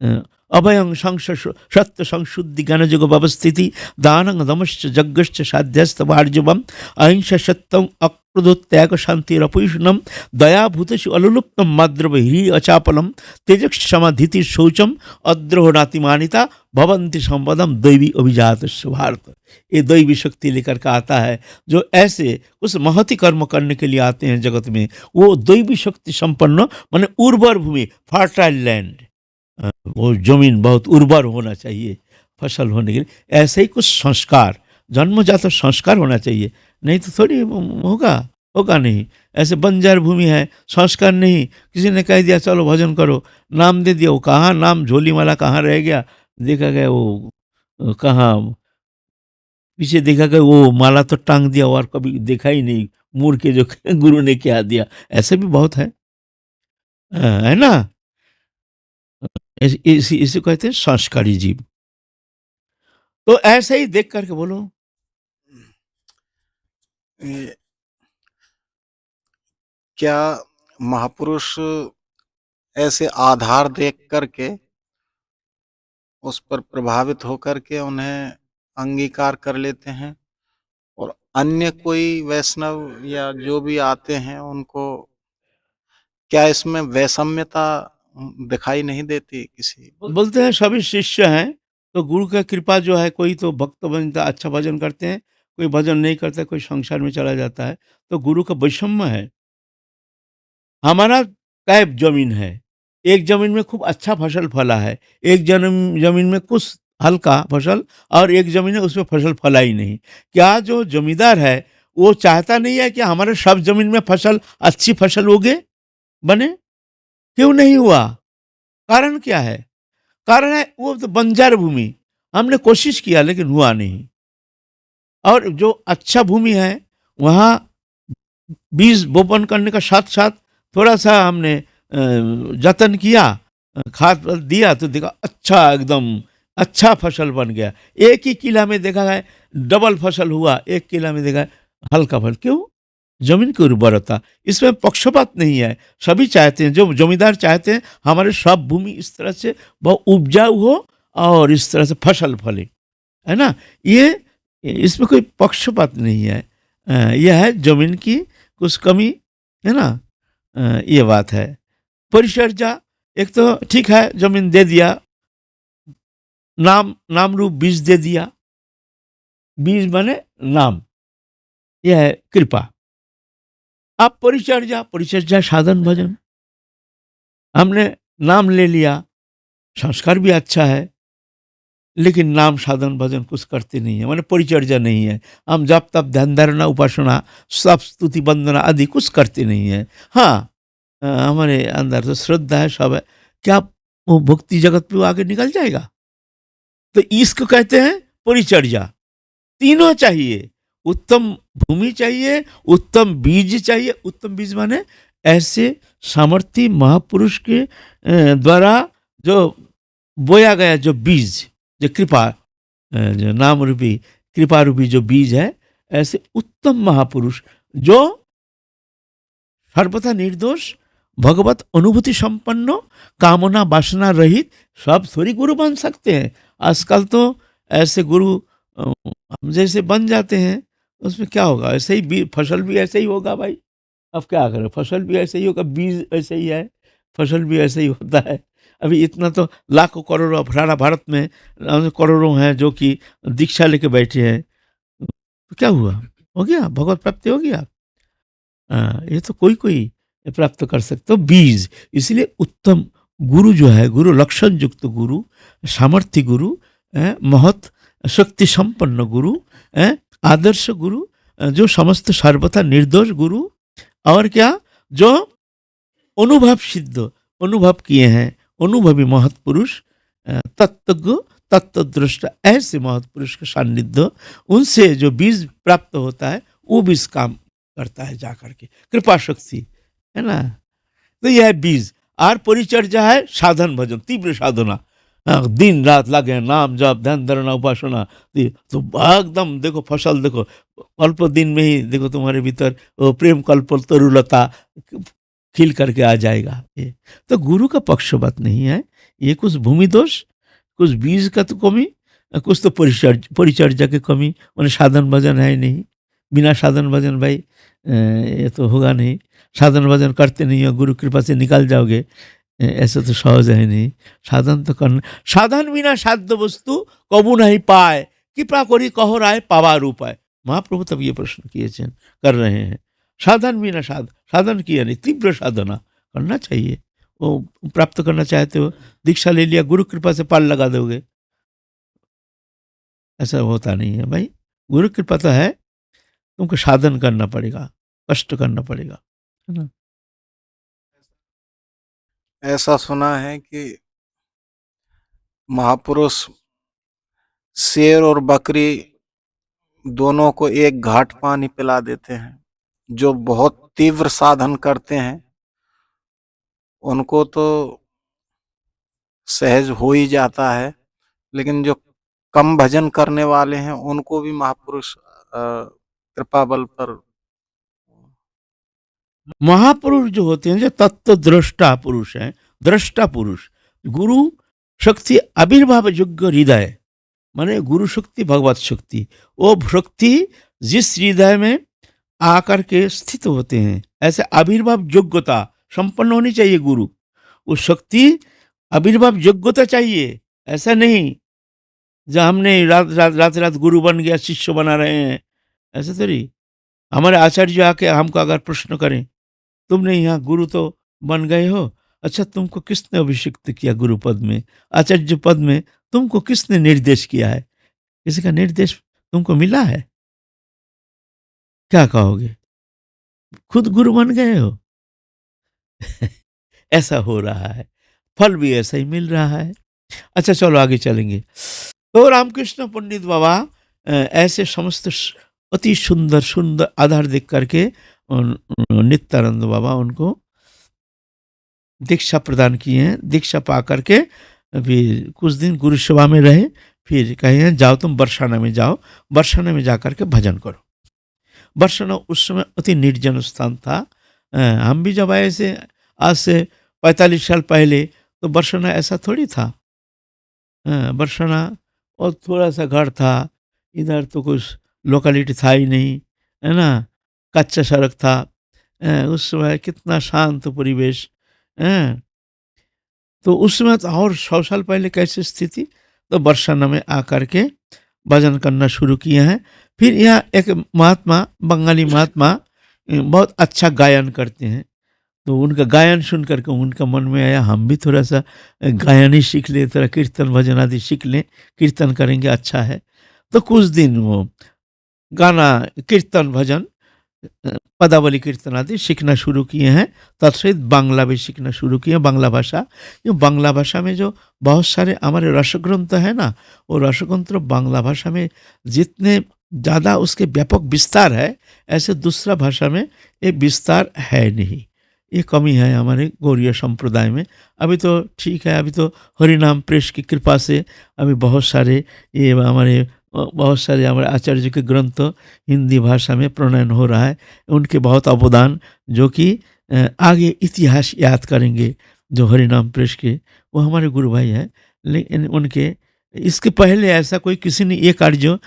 अ, अभयं सत्य संशुद्धि ज्ञानयोग व्यवस्थिति दानं दमश्च यज्ञश्च साध्यस्तवार्जवम् अहिंसा सत्यम अक्रोधोत्याग शांति रपुषणम दया भूतशु अलुलुप्तम माद्रव ह्री अचापलम तेजक्ष समाधिति शौचम अद्रोह नातिमानिता भवंति संपदम दैवी अभिजात भारत। ये दैवी शक्ति लेकर के आता है। जो ऐसे उस महती कर्म करने के लिए आते हैं जगत में, वो दैवी शक्ति संपन्न, माने उर्वर भूमि, फर्टाइल लैंड, वो जमीन बहुत उर्वर होना चाहिए फसल होने के लिए। ऐसे ही कुछ संस्कार, जन्मजात संस्कार होना चाहिए, नहीं तो थोड़ी होगा, होगा नहीं। ऐसे बंजर भूमि है, संस्कार नहीं, किसी ने कह दिया चलो भजन करो, नाम दे दिया, वो कहाँ नाम झोली माला कहाँ रह गया, देखा गया वो कहाँ पीछे देखा गया, वो माला तो टांग दिया और कभी देखा ही नहीं मुड़ के जो गुरु ने क्या दिया। ऐसे भी बहुत है ना। इसी कहते हैं संस्कारी जीव। तो ऐसे ही देख करके बोलो। क्या महापुरुष ऐसे आधार देख करके उस पर प्रभावित होकर के उन्हें अंगीकार कर लेते हैं, और अन्य कोई वैष्णव या जो भी आते हैं उनको क्या इसमें वैषम्यता दिखाई नहीं देती किसी? बोलते हैं सभी शिष्य हैं, तो गुरु का कृपा जो है, कोई तो भक्त बनता अच्छा भजन करते हैं, कोई भजन नहीं करता, कोई संसार में चला जाता है, तो गुरु का वैषम्य है। हमारा कैब जमीन है, एक जमीन में खूब अच्छा फसल फला है, एक जमीन में कुछ हल्का फसल, और एक जमीन है उसमें फसल फला ही नहीं। क्या जो जमींदार है वो चाहता नहीं है कि हमारे सब जमीन में फसल अच्छी फसल उगे, बने? क्यों नहीं हुआ? कारण क्या है? कारण है वो तो बंजर भूमि, हमने कोशिश किया लेकिन हुआ नहीं। और जो अच्छा भूमि है वहाँ बीज बोपन करने का साथ साथ थोड़ा सा हमने जतन किया, खाद दिया, तो देखा अच्छा एकदम अच्छा फसल बन गया। एक ही किला में देखा है डबल फसल हुआ, एक किला में देखा है हल्का फल। क्यों? जमीन की उर्वरता। इसमें पक्षपात नहीं है, सभी चाहते हैं, जो जमींदार चाहते हैं हमारे सब भूमि इस तरह से बहुत उपजाऊ हो और इस तरह से फसल फले, है ना। ये इसमें कोई पक्षपात नहीं है, यह है जमीन की कुछ कमी, है ना। ये बात है। परिचर्या, एक तो ठीक है जमीन दे दिया, नाम रूप बीज दे दिया, बीज बने नाम, यह है कृपा। आप परिचर्या साधन भजन, हमने नाम ले लिया, संस्कार भी अच्छा है, लेकिन नाम साधन भजन कुछ करते नहीं है, माने परिचर्या नहीं है। हम जब तब ध्यान धारणा उपासना सब स्तुति वंदना आदि कुछ करते नहीं है। हाँ, हमारे अंदर तो श्रद्धा है, सब है। क्या वो भक्ति जगत पे वो आगे निकल जाएगा? तो इसको कहते हैं परिचर्या। तीनों चाहिए, उत्तम भूमि चाहिए, उत्तम बीज चाहिए। उत्तम बीज माने ऐसे सामर्थ्य महापुरुष के द्वारा जो बोया गया जो बीज, जो कृपा, जो नाम रूपी कृपा रूपी जो बीज है, ऐसे उत्तम महापुरुष जो सर्वथा निर्दोष, भगवत अनुभूति संपन्न, कामना वासना रहित, सब थोड़ी गुरु बन सकते हैं। आजकल तो ऐसे गुरु हम जैसे बन जाते हैं, उसमें क्या होगा? ऐसे ही फसल भी ऐसे ही होगा भाई। अब क्या करें, फसल भी ऐसे ही होगा, बीज ऐसे ही है, फसल भी ऐसे ही होता है। अभी इतना तो लाखों करोड़ों सारा भारत में करोड़ों हैं जो कि दीक्षा लेके बैठे हैं, तो क्या हुआ? हो गया, भगवत प्राप्ति हो गया। ये तो कोई कोई प्राप्त कर सकते हो बीज। इसलिए उत्तम गुरु जो है, गुरु लक्षण युक्त गुरु, सामर्थ्य गुरु, महत शक्ति संपन्न गुरु, आदर्श गुरु, जो समस्त सर्वथा निर्दोष गुरु, और क्या, जो अनुभव सिद्ध, अनुभव किए हैं, अनुभवी महत्पुरुष, तत्वज्ञ तत्वदृष्टा, ऐसे महत्पुरुष का सान्निध्य, उनसे जो बीज प्राप्त होता है वो बीज काम करता है जाकर के, कृपा शक्ति, है ना। तो यह है बीज। और परिचर्या है साधन भजन, तीव्र साधना, दिन रात लगे नाम जप ध्यान धारणा उपासना, तो एकदम देखो फसल, देखो अल्प दिन में ही देखो तुम्हारे भीतर प्रेम कल्प तरुलता खिल करके आ जाएगा। ये तो गुरु का पक्षपात नहीं है, ये कुछ भूमि दोष, कुछ बीज का तो कमी, कुछ तो परिचर्या की कमी, उन्हें साधन भजन है नहीं। बिना साधन भजन भाई ये तो होगा नहीं। साधन भजन करते नहीं हो, गुरु कृपा से निकाल जाओगे, ऐसा तो सहज है नहीं। साधन तो करना, साधन बिना साध्य वस्तु कबू नहीं पाए, कृपा करी कहो राय पावार उपाय। महाप्रभु तब ये प्रश्न किए कर रहे हैं। साधन बिना साधन किया नहीं, तीव्र साधना करना चाहिए। वो प्राप्त करना चाहते हो, दीक्षा ले लिया, गुरु कृपा से पाल लगा दोगे, ऐसा होता नहीं है भाई। गुरु कृपा तो है, तुमको साधन करना पड़ेगा, कष्ट करना पड़ेगा, है ना। ऐसा सुना है कि महापुरुष शेर और बकरी दोनों को एक घाट पानी पिला देते हैं। जो बहुत तीव्र साधन करते हैं उनको तो सहज हो ही जाता है, लेकिन जो कम भजन करने वाले हैं उनको भी महापुरुष कृपा बल पर। महापुरुष जो होते हैं, जो तत्व दृष्टा पुरुष हैं, दृष्टा पुरुष, गुरु शक्ति आविर्भाव योग्य हृदय, माने गुरु शक्ति भगवत शक्ति, वो शक्ति जिस हृदय में आकर के स्थित होते हैं, ऐसे आविर्भाव योग्यता संपन्न होनी चाहिए गुरु। उस शक्ति आविर्भाव योग्यता चाहिए, ऐसा नहीं जो हमने रात रात गुरु बन गया, शिष्य बना रहे हैं, ऐसे थोड़ी। हमारे आचार्य आके हमको अगर प्रश्न करें, तुमने यहाँ गुरु तो बन गए हो, अच्छा तुमको किसने अभिषिक्त किया गुरु पद में, आचार्य पद में, तुमको किसने निर्देश किया है, किसी का निर्देश तुमको मिला है? क्या कहोगे? खुद गुरु बन गए हो। ऐसा हो रहा है, फल भी ऐसा ही मिल रहा है। अच्छा चलो आगे चलेंगे। तो रामकृष्ण पंडित बाबा ऐसे समस्त अति सुंदर सुंदर आधार देख करके नित्यानंद बाबा उनको दीक्षा प्रदान किए हैं। दीक्षा पा करके फिर कुछ दिन गुरु सभा में रहे, फिर कहे जाओ तुम बरसाना में जाओ, बरसाना में जा करके भजन करो। बरसाना उस समय अति निर्जन स्थान था। हम भी जब आए से आज से 45 साल पहले, तो बरसाना ऐसा थोड़ी था। बरसाना और थोड़ा सा घर था, इधर तो कुछ लोकेलिटी था ही नहीं, है ना, कच्चा सड़क था। उस समय कितना शांत परिवेश। तो उस समय तो, और 100 साल पहले कैसी स्थिति, तो बरसाना में आकर के भजन करना शुरू किए हैं। फिर यहाँ एक महात्मा, बंगाली महात्मा बहुत अच्छा गायन करते हैं, तो उनका गायन सुन करके उनका मन में आया हम भी थोड़ा सा गायन ही सीख ले, थोड़ा कीर्तन भजन आदि सीख लें, कीर्तन करेंगे अच्छा है। तो कुछ दिन वो गाना कीर्तन भजन पदावली कीर्तन आदि सीखना शुरू किए हैं। तत्सहित बांग्ला भी सीखना शुरू किए, बांग्ला भाषा। ये बांग्ला भाषा में जो बहुत सारे हमारे रसग्रंथ है ना, वो रसग्रंथ बांग्ला भाषा में जितने ज़्यादा उसके व्यापक विस्तार है, ऐसे दूसरा भाषा में ये विस्तार है नहीं। ये कमी है हमारे गौड़ीय संप्रदाय में। अभी तो ठीक है, अभी तो हरिनाम प्रेस की कृपा से अभी बहुत सारे हमारे आचार्य के ग्रंथ हिंदी भाषा में प्रणयन हो रहा है। उनके बहुत अवदान, जो कि आगे इतिहास याद करेंगे जो हरिनाम प्रेस के, वो हमारे गुरु भाई हैं। लेकिन उनके इसके पहले ऐसा कोई किसी ने ये कार्य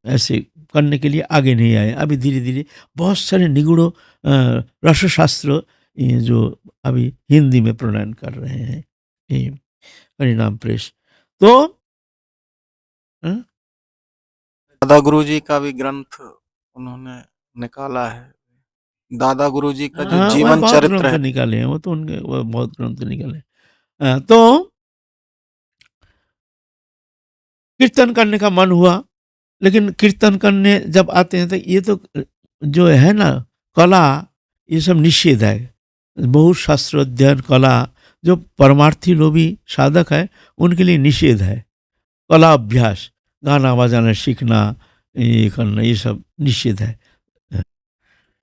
ऐसे करने के लिए आगे नहीं आए। अभी धीरे धीरे बहुत सारे निगूढ़ रसशास्त्र जो अभी हिंदी में प्रणयन कर रहे हैं ये हरिनाम प्रेस। तो दादा गुरु जी का भी ग्रंथ उन्होंने निकाला है। दादा गुरु जी का जो हाँ, वह जीवन बहुत चरित्र ग्रंथ है, निकाले हैं, वो तो उनके वो बहुत ग्रंथ निकाले। तो कीर्तन करने का मन हुआ, लेकिन कीर्तन करने जब आते हैं तो ये तो जो है ना कला, ये सब निषेध है। बहुत शास्त्र अध्ययन कला, जो परमार्थी लोभी साधक है उनके लिए निषेध है। कला अभ्यास, गाना बजाना सीखना, ये करना, ये सब निषेध है।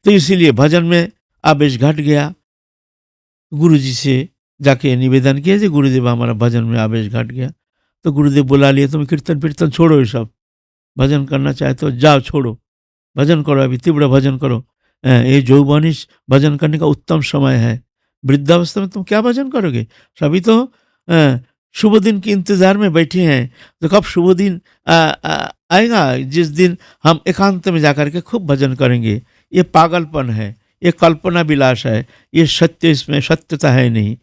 तो इसीलिए भजन में आवेश घट गया। गुरुजी से जाके निवेदन किया जी गुरुदेव हमारा भजन में आवेश घट गया। तो गुरुदेव बुला लिए, तुम कीर्तन कीर्तन छोड़ो, ये सब भजन करना चाहे तो जाओ छोड़ो, भजन करो, अभी तीव्र भजन करो। ये यौवनी भजन करने का उत्तम समय है। वृद्धावस्था में तुम क्या भजन करोगे? सभी तो अ, शुभ दिन के इंतजार में बैठे हैं। तो कब शुभ दिन आएगा जिस दिन हम एकांत में जाकर के खूब भजन करेंगे? ये पागलपन है, ये कल्पना विलास है, ये सत्य, इसमें सत्यता है नहीं।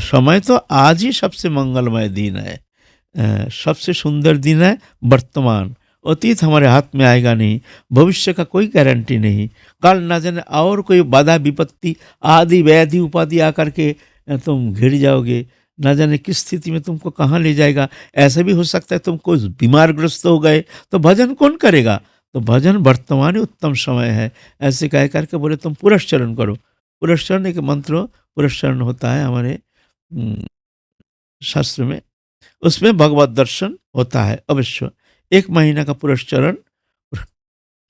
समय तो आज ही सबसे मंगलमय दिन है। सबसे सुंदर दिन है वर्तमान। अतीत हमारे हाथ में आएगा नहीं, भविष्य का कोई गारंटी नहीं। कल ना जाने और कोई बाधा विपत्ति आदि व्याधि उपाधि आकर के तुम घिर जाओगे। ना जाने किस स्थिति में तुमको कहाँ ले जाएगा। ऐसा भी हो सकता है तुम कोई बीमार ग्रस्त हो गए तो भजन कौन करेगा? तो भजन वर्तमान ही उत्तम समय है। ऐसे कह करके बोले तुम पुरस्चरण करो। पुरस्चरण एक मंत्र, पुरस्चरण होता है हमारे शास्त्र में। उसमें भगवत दर्शन होता है अवश्य। 1 महीना का पुरस्चरण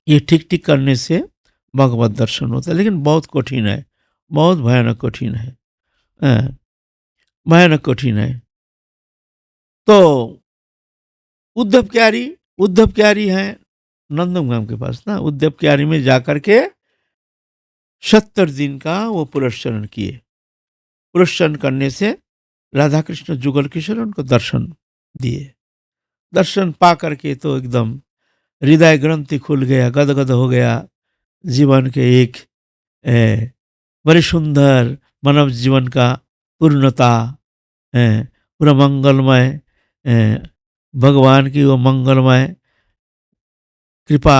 ये ठीक ठीक करने से भगवत दर्शन होता है, लेकिन बहुत कठिन है, बहुत भयानक कठिन है। भयानक कठिन है। तो उद्धव क्यारी हैं नंदनगाम के पास ना। उद्धव क्यारी में जाकर के 70 दिन का वो पुरस्चरण किए। पुरस्चरण करने से राधा कृष्ण जुगल किशोर उनको दर्शन दिए। दर्शन पा करके तो एकदम हृदय ग्रंथि खुल गया, गदगद हो गया। जीवन के एक बड़े सुंदर मानव जीवन का पूर्णता, पूरा मंगलमय, भगवान की वो मंगलमय कृपा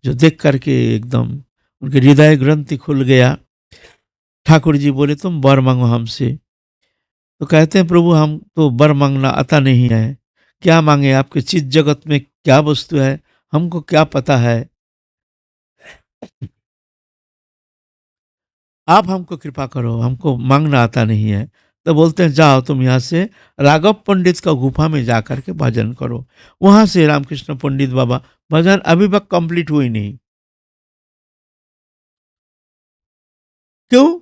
जो देख करके एकदम उनके हृदय ग्रंथि खुल गया। ठाकुर जी बोले तुम वर मांगो हमसे। तो कहते हैं प्रभु हम तो वर मांगना आता नहीं है, क्या मांगे? आपके चित जगत में क्या वस्तु है हमको क्या पता है? आप हमको कृपा करो, हमको मांगना आता नहीं है। तो बोलते हैं जाओ तुम यहाँ से राघव पंडित का गुफा में जा कर के भजन करो। वहां से रामकृष्ण पंडित बाबा, भजन अभी तक कंप्लीट हुई नहीं। क्यों?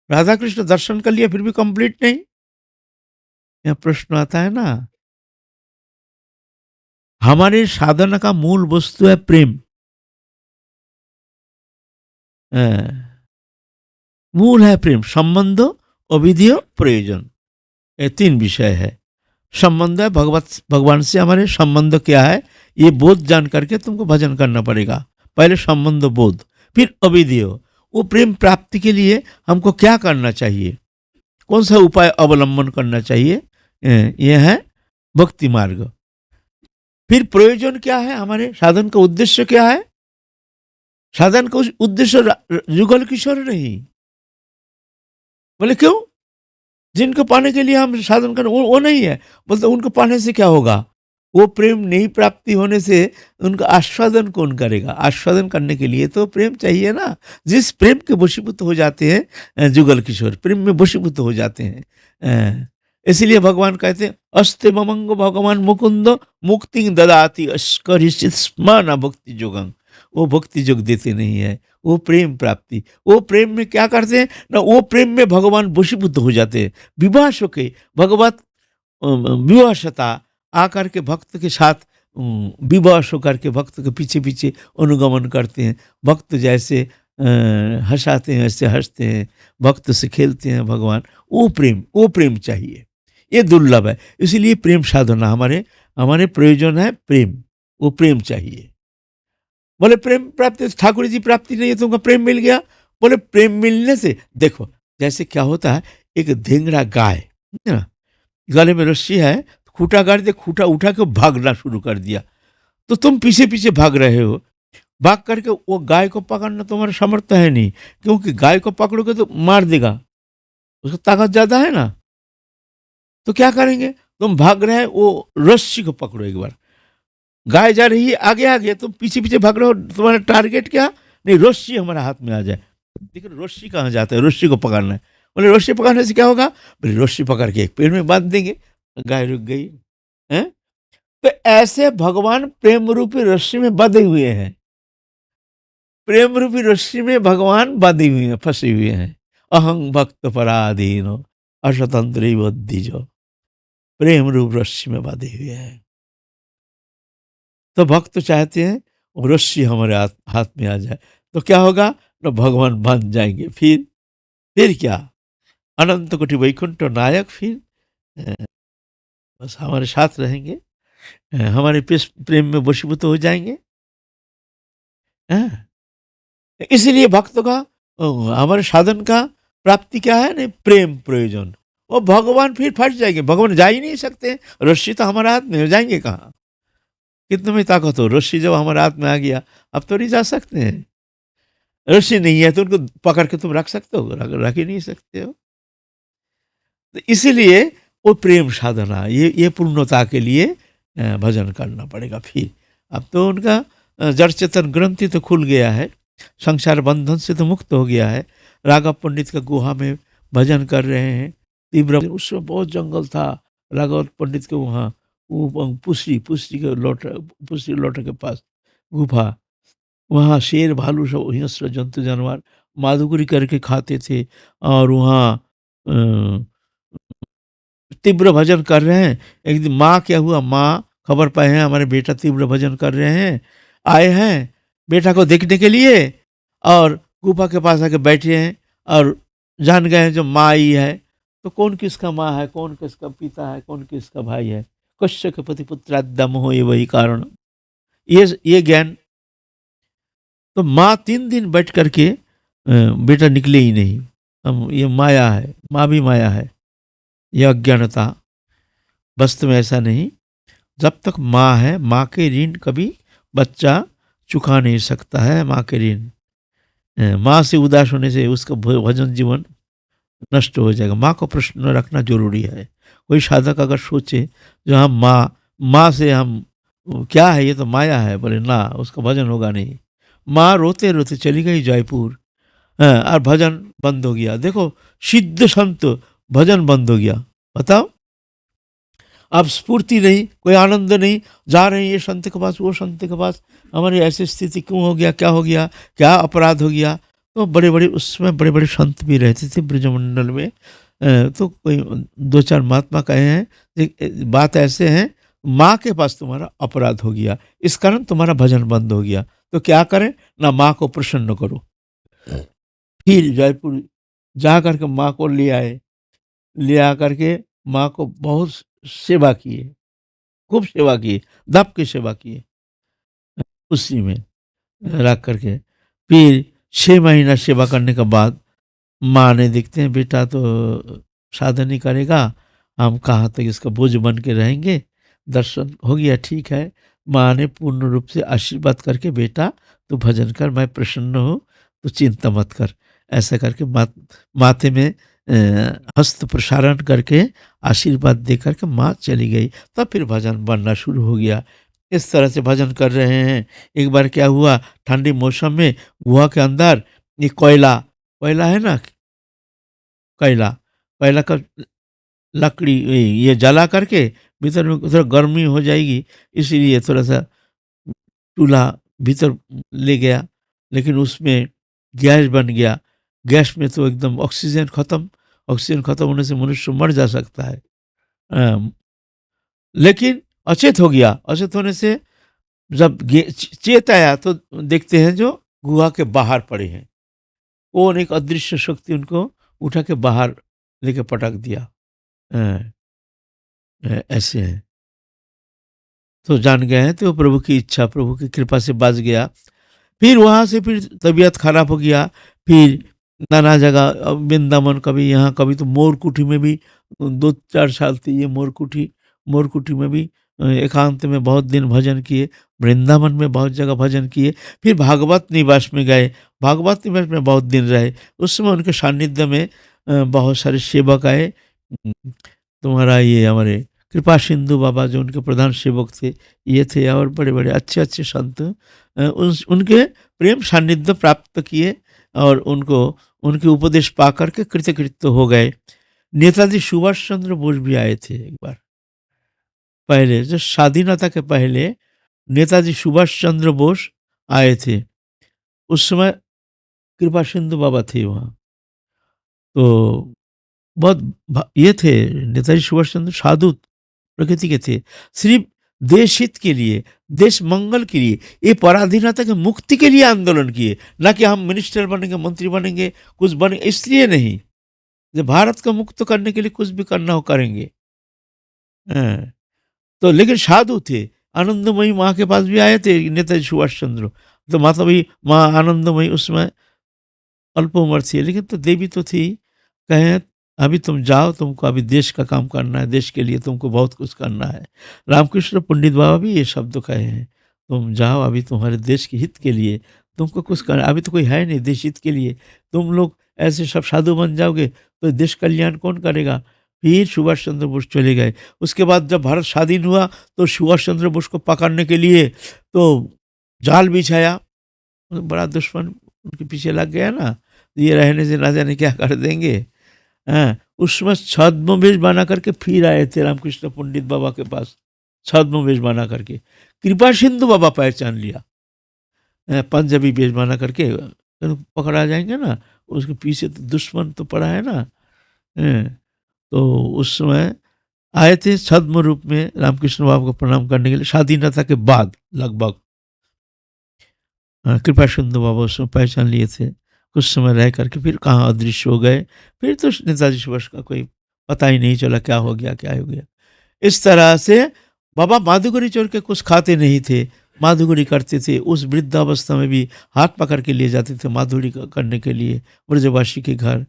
राधा कृष्ण दर्शन कर लिया फिर भी कंप्लीट नहीं? यह प्रश्न आता है ना। हमारे साधना का मूल वस्तु है प्रेम। अ, मूल है प्रेम। संबंध, अविधेय, प्रयोजन, ये 3 विषय है। संबंध है भगवान से हमारे संबंध क्या है, ये बोध जान करके तुमको भजन करना पड़ेगा। पहले संबंध बोध, फिर अविधेय, वो प्रेम प्राप्ति के लिए हमको क्या करना चाहिए, कौन सा उपाय अवलंबन करना चाहिए, ये है भक्ति मार्ग। फिर प्रयोजन क्या है, हमारे साधन का उद्देश्य क्या है? साधन का उद्देश्य जुगल किशोर नहीं। बोले क्यों? जिनको पाने के लिए हम साधन कर वो नहीं है। बोलते उनको पाने से क्या होगा? वो प्रेम नहीं प्राप्ति होने से उनका आस्वादन कौन करेगा? आस्वादन करने के लिए तो प्रेम चाहिए ना। जिस प्रेम के वशीभूत हो जाते हैं जुगल किशोर, प्रेम में वशीभूत हो जाते हैं। इसीलिए भगवान कहते हैं अस्ते ममंग भगवान मुकुंद मुक्ति ददाति अस्करिष्यति स्म न भक्ति जोगं। वो भक्ति जोग देते नहीं है, वो प्रेम प्राप्ति। वो प्रेम में क्या करते हैं ना, वो प्रेम में भगवान वशीभूत हो जाते हैं। विवाह के भगवत विवाहता आकर के भक्त के साथ विवाह होकर के भक्त के पीछे पीछे अनुगमन करते हैं। भक्त जैसे हंसाते हैं वैसे हंसते हैं, भक्त से खेलते हैं भगवान। वो प्रेम चाहिए, ये दुर्लभ है। इसीलिए प्रेम साधना हमारे प्रयोजन है प्रेम। वो प्रेम चाहिए। बोले प्रेम प्राप्ति, ठाकुर जी प्राप्ति नहीं है, तुमको प्रेम मिल गया। बोले प्रेम मिलने से देखो जैसे क्या होता है, एक धेंगड़ा गाय है ना, गले में रस्सी है, खूंटा गाड़ दिया, खूंटा उठा के भागना शुरू कर दिया, तो तुम पीछे पीछे भाग रहे हो। भाग करके वो गाय को पकड़ना तुम्हारा सामर्थ्य है नहीं, क्योंकि गाय को पकड़ोगे तो मार देगा, उसका ताकत ज्यादा है ना। तो क्या करेंगे, तुम भाग रहे हैं, वो रस्सी को पकड़ो एक बार। गाय जा रही है आगे आगे, तुम पीछे पीछे भाग रहे हो, तुम्हारा टारगेट क्या? नहीं, रस्सी हमारे हाथ में आ जाए। देखो रस्सी कहाँ जाता है, रस्सी को पकड़ना है। बोले रस्सी पकड़ने से क्या होगा? बोले रस्सी पकड़ के एक पेड़ में बांध देंगे, गाय रुक गई है। तो ऐसे भगवान प्रेम रूपी रस्सी में बंधे हुए हैं। प्रेम रूपी रस्सी में भगवान बंधे हुए हैं, फंसे हुए हैं। अहं भक्त पराधीन अशतंत्री बुद्धि जो प्रेम रूप रस्सी में बंधे हुए हैं। तो भक्त चाहते हैं वो रस्सी हमारे हाथ में आ जाए। तो क्या होगा ना, भगवान बन जाएंगे। फिर क्या, अनंत कोटि वैकुंठ नायक, फिर अ, बस हमारे साथ रहेंगे, हमारे प्रेम में वशीभूत हो जाएंगे। हाँ? इसलिए भक्त का हमारे साधन का प्राप्ति क्या है, नहीं प्रेम प्रयोजन। वो भगवान फिर फंस जाएंगे, भगवान जा ही नहीं सकते। रस्सी तो हमारे हाथ में, जाएंगे कहाँ? कितने में ताकत हो, रस्सी जब हमारे हाथ में आ गया, अब तो नहीं जा सकते हैं। रस्सी नहीं है तो उनको पकड़ के तुम रख सकते हो? रख ही नहीं सकते हो। तो इसीलिए वो प्रेम साधना, ये पूर्णता के लिए भजन करना पड़ेगा। फिर अब तो उनका जड़ चेतन ग्रंथि तो खुल गया है, संसार बंधन से तो मुक्त हो गया है। राघव पंडित का गुहा में भजन कर रहे हैं तीव्र। उसमें बहुत जंगल था राघव पंडित के वहाँ, वो पुसरी लोटा के पास गुफा। वहाँ शेर भालू सब हिंस्र जंतु जानवर माधुकरी करके खाते थे। और वहाँ तीव्र भजन कर रहे हैं। एक दिन माँ क्या हुआ, माँ खबर पाए हैं हमारे बेटा तीव्र भजन कर रहे हैं, आए हैं बेटा को देखने के लिए, और गुफा के पास आके बैठे हैं और जान गए हैं जो माँ ही है। तो कौन किसका माँ है, कौन किसका पिता है, कौन किसका भाई है, कश्य के पति पुत्राद्यम हो, ये वही कारण। ये ज्ञान। तो माँ 3 दिन बैठ करके बेटा निकले ही नहीं। हम ये माया है, माँ भी माया है, यह अज्ञानता। वास्तव में ऐसा नहीं। जब तक माँ है, माँ के ऋण कभी बच्चा चुका नहीं सकता है। माँ के ऋण, माँ से उदास होने से उसका भजन जीवन नष्ट हो जाएगा। माँ को प्रश्न रखना जरूरी है। कोई साधक अगर सोचे जो हम माँ से हम क्या है, ये तो माया है, बोले ना, उसका भजन होगा नहीं। माँ रोते रोते चली गई जयपुर, और भजन बंद हो गया। देखो सिद्ध संत, भजन बंद हो गया, बताओ। अब स्फूर्ति नहीं, कोई आनंद नहीं, जा रहे हैं ये संत के पास, वो संत के पास, हमारी ऐसी स्थिति क्यों हो गया, क्या हो गया, क्या अपराध हो गया। तो बड़े बड़े उसमें बड़े बड़े संत भी रहते थे ब्रजमंडल में। तो कोई 2-4 महात्मा कहे हैं बात ऐसे है, माँ के पास तुम्हारा अपराध हो गया, इस कारण तुम्हारा भजन बंद हो गया। तो क्या करें ना, माँ को प्रसन्न करो। फिर जयपुर जा करके माँ को ले आए, ले आ करके माँ को बहुत सेवा किए, खूब सेवा किए, दब की सेवा किए उसी में रख करके। फिर 6 महीना सेवा करने के बाद माँ ने, देखते हैं बेटा तो साधन ही करेगा, हम कहाँ तक इसका बोझ बन के रहेंगे। दर्शन हो गया, ठीक है। माँ ने पूर्ण रूप से आशीर्वाद करके, बेटा तू भजन कर, मैं प्रसन्न हूँ, तो चिंता मत कर, ऐसा करके माथे में हस्त प्रसारण करके आशीर्वाद दे करके माँ चली गई। तब फिर भजन बनना शुरू हो गया। इस तरह से भजन कर रहे हैं। एक बार क्या हुआ, ठंडी मौसम में गुहा के अंदर ये कोयला, कोयला है ना, कोयला, कोयला का लकड़ी ये जला करके भीतर में थोड़ा गर्मी हो जाएगी, इसीलिए थोड़ा सा चूल्हा भीतर ले गया, लेकिन उसमें गैस बन गया। गैस में तो एकदम ऑक्सीजन खत्म, ऑक्सीजन खत्म होने से मनुष्य मर जा सकता है। अ, लेकिन अचेत हो गया। अचेत होने से जब चेत आया तो देखते हैं जो गुहा के बाहर पड़े हैं। कौन एक अदृश्य शक्ति उनको उठा के बाहर लेके पटक दिया। अ, ऐसे हैं। तो जान गए हैं, तो प्रभु की इच्छा, प्रभु की कृपा से बच गया। फिर वहाँ से फिर तबीयत खराब हो गया। फिर नाना जगह, वृंदावन, कभी यहाँ, कभी तो मोरकुटी में भी 2-4 साल थी ये मोरकुटी। मोरकुटी में भी एकांत में बहुत दिन भजन किए। वृंदावन में बहुत जगह भजन किए। फिर भागवत निवास में गए, भागवत निवास में बहुत दिन रहे। उस समय उनके सानिध्य में बहुत सारे सेवक आए। तुम्हारा ये हमारे कृपा सिंधु बाबा जो उनके प्रधान सेवक थे, ये थे, और बड़े बड़े अच्छे अच्छे संत उनके प्रेम सानिध्य प्राप्त किए, और उनको उनके उपदेश पा करके कृतकृत्य हो गए। नेताजी सुभाष चंद्र बोस भी आए थे एक बार, पहले जो स्वाधीनता के पहले नेताजी सुभाष चंद्र बोस आए थे। उस समय कृपा सिंधु बाबा थे वहाँ। तो बहुत ये थे नेताजी सुभाष चंद्र, साधु प्रकृति के थे। सिर्फ देश हित के लिए, देश मंगल के लिए, ये पराधीनता के मुक्ति के लिए आंदोलन किए, ना कि हम मिनिस्टर बनेंगे, मंत्री बनेंगे, कुछ बनेंगे, इसलिए नहीं। जो भारत को मुक्त करने के लिए कुछ भी करना हो करेंगे। हाँ, तो लेकिन साधु थे। आनंदमयी माँ के पास भी आए थे नेताजी सुभाष चंद्र। तो माता भी माँ आनंदमयी उसमें अल्प उम्र थी, लेकिन तो देवी तो थी। कहें अभी तुम जाओ, तुमको अभी देश का काम करना है, देश के लिए तुमको बहुत कुछ करना है। रामकृष्ण पंडित बाबा भी ये शब्द कहे हैं, तुम जाओ अभी तुम्हारे देश के हित के लिए तुमको कुछ करना, अभी तो कोई है नहीं देश हित के लिए। तुम लोग ऐसे सब साधु बन जाओगे तो देश कल्याण कौन करेगा। फिर सुभाष चंद्र बोस चले गए। उसके बाद जब भारत स्वाधीन हुआ तो सुभाष चंद्र बोस को पकड़ने के लिए तो जाल बिछाया। बड़ा दुश्मन उनके पीछे लग गया ना, ये रहने से ना जाने क्या कर देंगे। हाँ, उसमें छद्मवेश बना करके फिर आए थे रामकृष्ण पंडित बाबा के पास, छद्मवेश बना करके। कृपा सिंधु बाबा पहचान लिया। पंजाबी वेश बना करके तो पकड़ा जाएंगे ना, उसके पीछे तो दुश्मन तो पड़ा है ना। तो उस समय आए थे छद्म रूप में रामकृष्ण बाबा को प्रणाम करने के लिए, स्वाधीनता के बाद लगभग। कृपा सिंधु बाबा उसमें पहचान लिए थे। कुछ समय रह करके फिर कहाँ अदृश्य हो गए। फिर तो नेताजी सुभाष का कोई पता ही नहीं चला क्या हो गया क्या हो गया। इस तरह से बाबा माधुगरी छोड़ के कुछ खाते नहीं थे, माधुगरी करते थे। उस वृद्धावस्था में भी हाथ पकड़ के लिए जाते थे माधुरी करने के लिए ब्रजवासी के घर।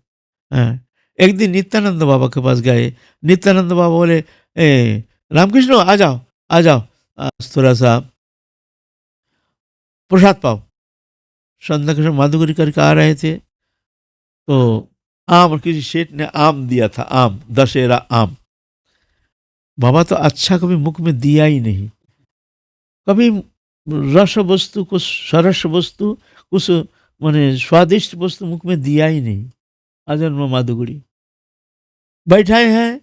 हाँ, एक दिन नित्यानंद बाबा के पास गए। नित्यानंद बाबा बोले, रामकृष्ण आ जाओ आ जाओ, थोड़ा सा प्रसाद पाओ। संध्या के समय माधुगरी करके आ रहे थे तो आम, किसी सेठ ने आम दिया था, आम, दशहरा आम। बाबा तो अच्छा कभी मुख में दिया ही नहीं, कभी रस वस्तु, कुछ सरस वस्तु, कुछ माने स्वादिष्ट वस्तु मुख में दिया ही नहीं। अजन्म माधुगरी बैठाए हैं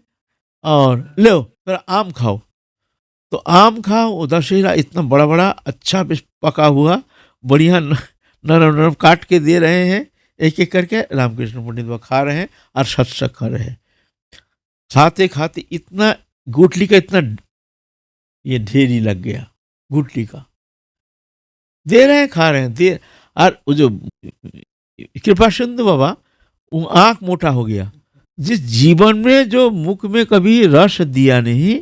और लो फिर आम खाओ। तो आम खाओ, वो दशहरा इतना बड़ा बड़ा अच्छा पका हुआ बढ़िया नरम नरम काट के दे रहे हैं, एक एक करके रामकृष्ण पंडित बाबा खा रहे हैं और सत्संग कर रहे हैं। खाते खाते इतना गुठली का इतना ये ढेरी लग गया, गुठली का दे रहे हैं खा रहे हैं दे। और वो जो कृपा सिंधु बाबा, वो आंख मोटा हो गया। जिस जीवन में जो मुख में कभी रस दिया नहीं,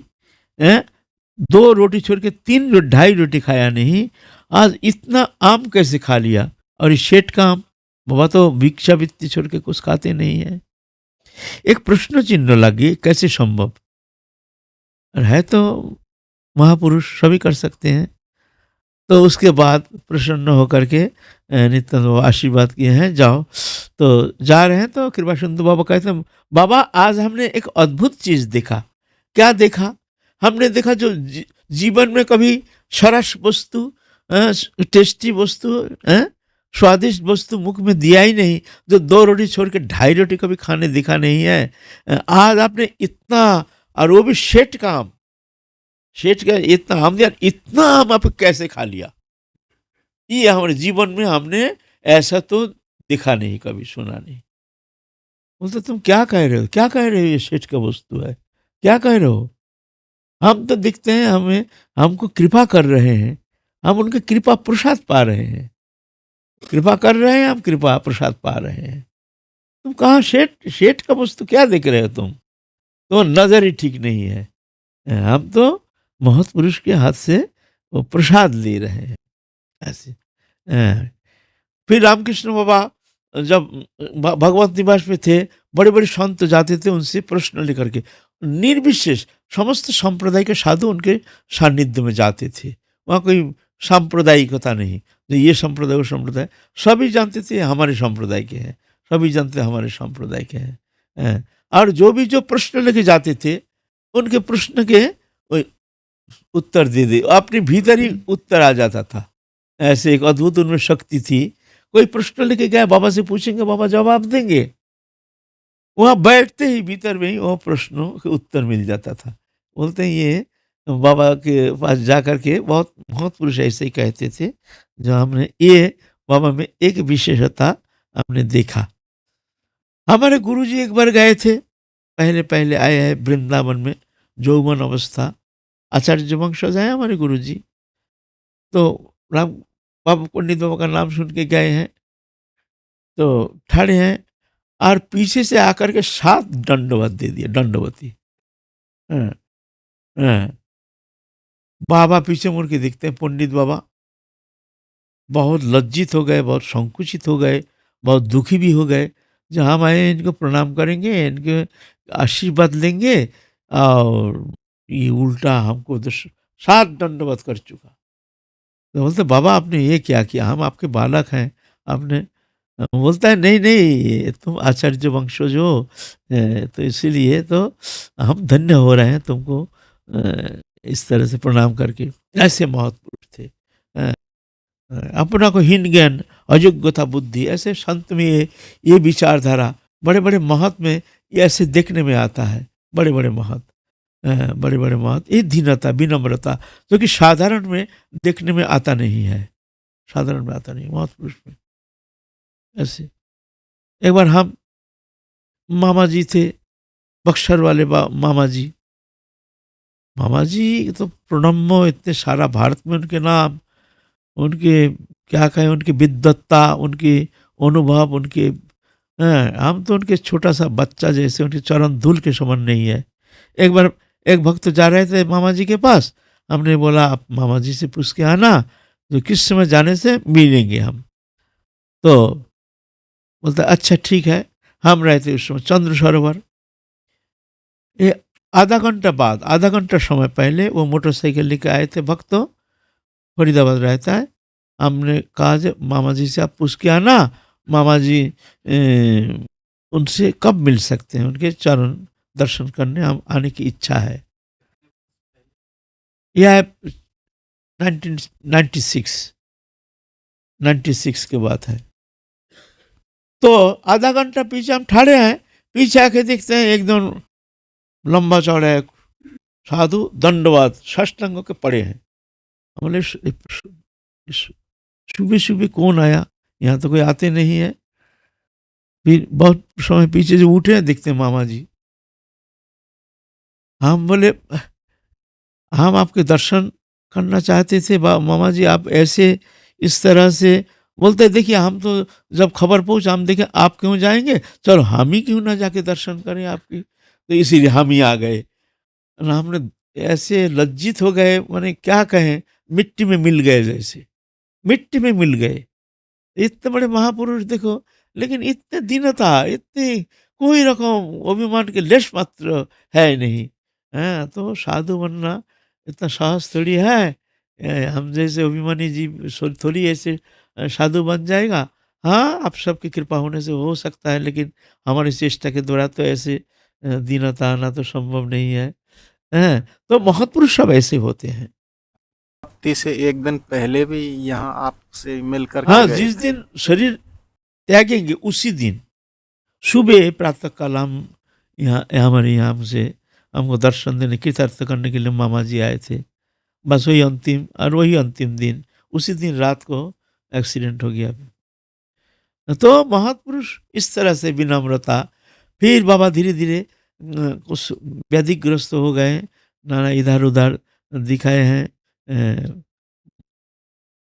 2 रोटी छोड़ के 3 ढाई रोटी खाया नहीं, आज इतना आम कैसे खा लिया। और इस सेठ का आम, बाबा तो भिक्षा वित्ती छोड़ के कुछ खाते नहीं है। एक प्रश्न चिन्ह लगे कैसे संभव। और है तो महापुरुष, सभी कर सकते हैं। तो उसके बाद प्रसन्न होकर के नित्यानंद बाबा आशीर्वाद किए हैं, जाओ। तो जा रहे हैं तो कृपा सिंधु बाबा कहते हैं, बाबा आज हमने एक अद्भुत चीज देखा। क्या देखा। हमने देखा जो जीवन में कभी सरस वस्तु, टेस्टी वस्तु, स्वादिष्ट वस्तु मुख में दिया ही नहीं, जो 2 रोटी छोड़ के 2.5 रोटी कभी खाने दिखा नहीं है। आज आपने इतना, और वो भी सेठ का आम, सेठ का इतना आम दिया, इतना आम आप कैसे खा लिया। ये हमारे जीवन में हमने ऐसा तो दिखा नहीं, कभी सुना नहीं। बोलते तुम क्या कह रहे हो, क्या कह रहे हो, ये सेठ का वस्तु है, क्या कह रहे हो। हम तो दिखते हैं, हमें हमको कृपा कर रहे हैं, हम उनके कृपा प्रसाद पा रहे हैं, कृपा कर रहे हैं, हम कृपा प्रसाद पा रहे हैं। तुम कहाँ सेठ, सेठ का वस्तु क्या देख रहे हो तुम, तो नजर ही ठीक नहीं है। हम तो महापुरुष के हाथ से वो प्रसाद ले रहे हैं ऐसे। फिर रामकृष्ण बाबा जब भगवत निवास में थे, बड़े बड़े संत जाते थे उनसे प्रश्न लेकर के, निर्विशेष समस्त संप्रदाय के साधु उनके सानिध्य में जाते थे। वहाँ कोई सांप्रदायिकता नहीं, जो ये संप्रदाय वो संप्रदाय, सभी जानते थे हमारे संप्रदाय के हैं, सभी जानते हमारे संप्रदाय के हैं। और जो भी जो प्रश्न लेके जाते थे, उनके प्रश्न के उत्तर दे दे, अपने भीतर ही उत्तर आ जाता था। ऐसे एक अद्भुत उनमें शक्ति थी। कोई प्रश्न लेके गया, बाबा से पूछेंगे, बाबा जवाब देंगे, वहां बैठते ही भीतर में ही वो प्रश्नों के उत्तर मिल जाता था। बोलते हैं ये बाबा के पास जाकर के बहुत बहुत पुरुष ऐसे ही कहते थे, जो हमने ये बाबा में एक विशेषता हमने देखा। हमारे गुरुजी एक बार गए थे, पहले पहले आए हैं वृंदावन में, यौवन अवस्था, आचार्य वंशज हैं हमारे गुरुजी। तो राम बाबा पंडित बाबा का नाम सुन के गए हैं, तो खड़े हैं और पीछे से आकर के 7 दंडवत दे दिए, दंडवती। हाँ, हाँ। बाबा पीछे मुड़ के देखते हैं, पंडित बाबा बहुत लज्जित हो गए, बहुत संकुचित हो गए, बहुत दुखी भी हो गए। जो हम आए हैं, इनको प्रणाम करेंगे, इनके आशीर्वाद लेंगे, और ये उल्टा हमको 7 दंडवत कर चुका। तो बोलते बाबा आपने ये क्या किया, हम आपके बालक हैं, आपने। बोलता है नहीं नहीं, तुम आचार्य वंशज हो, तो इसीलिए तो हम धन्य हो रहे हैं तुमको इस तरह से प्रणाम करके। ऐसे महत्वपुरुष थे। अ, अपना को हीन ज्ञान, अयोग्यता बुद्धि, ऐसे संत में ये विचारधारा, बड़े बड़े महत में ये ऐसे देखने में आता है। बड़े बड़े महत, बड़े बड़े महत, ये दीनता, विनम्रता, जो कि साधारण में देखने में आता नहीं है, साधारण में आता नहीं, महापुरुष में। ऐसे एक बार हम, मामा जी थे, बक्सर वाले मामा जी। मामा जी तो प्रणम्य, इतने सारा भारत में उनके नाम, उनके क्या कहें, उनकी विद्वत्ता, उनकी अनुभव, उनके, हम तो उनके छोटा सा बच्चा जैसे, उनके चरण धूल के समान नहीं है। एक बार एक भक्त जा रहे थे मामा जी के पास, हमने बोला आप मामा जी से पूछ के आना, जो किस समय जाने से मिलेंगे हम। तो बोलता अच्छा ठीक है। हम रहे थे उस समय चंद्र सरोवर। ये आधा घंटा बाद, आधा घंटा समय पहले वो मोटरसाइकिल लेके आए थे भक्त, फरीदाबाद रहता है। हमने कहा जो मामा जी से आप पूछ के आना, मामा जी उनसे कब मिल सकते हैं, उनके चरण दर्शन करने हम आने की इच्छा है। यह 1996, 96 की बात है। तो आधा घंटा पीछे हम खड़े हैं, पीछे आके देखते हैं एकदम लंबा चौड़ा है साधु, दंडवाद साष्टांग के पड़े हैं। बोले सुबह सुबह कौन आया, यहाँ तो कोई आते नहीं है। फिर बहुत समय पीछे जो उठे हैं, देखते हैं मामा जी। हम बोले हम आपके दर्शन करना चाहते थे मामा जी, आप ऐसे इस तरह से। बोलते देखिए हम तो जब खबर पहुंचा, हम देखे आप क्यों जाएंगे, चलो हम ही क्यों ना जाके दर्शन करें आपकी। तो इसीलिए हम ही आ गए। और हमने ऐसे लज्जित हो गए, माने क्या कहें, मिट्टी में मिल गए, जैसे मिट्टी में मिल गए। इतने बड़े महापुरुष देखो, लेकिन इतने दीनता, इतनी कोई रकम अभिमान के लेश मात्र है नहीं। हाँ, तो साधु बनना इतना साहस थोड़ी है। हम जैसे अभिमानी जीव थोड़ी ऐसे साधु बन जाएगा। हाँ, आप सबकी कृपा होने से हो सकता है, लेकिन हमारी चेष्टा के द्वारा तो ऐसे दीनता आना तो संभव नहीं है। हैं? तो महापुरुष सब ऐसे होते हैं। समाप्ति से एक दिन पहले भी यहाँ आपसे मिल कर के हाँ, गए जिस थे। दिन शरीर त्यागेंगे उसी दिन सुबह प्रातः काल हम यहाँ हमारे यहाँ से हमको दर्शन देने, कृतार्थ करने के लिए मामा जी आए थे। बस वही अंतिम, और वही अंतिम दिन, उसी दिन रात को एक्सीडेंट हो गया। तो महापुरुष इस तरह से विनम्रता। फिर बाबा धीरे धीरे कुछ व्याधिग्रस्त हो गए, नाना इधर उधर दिखाए हैं।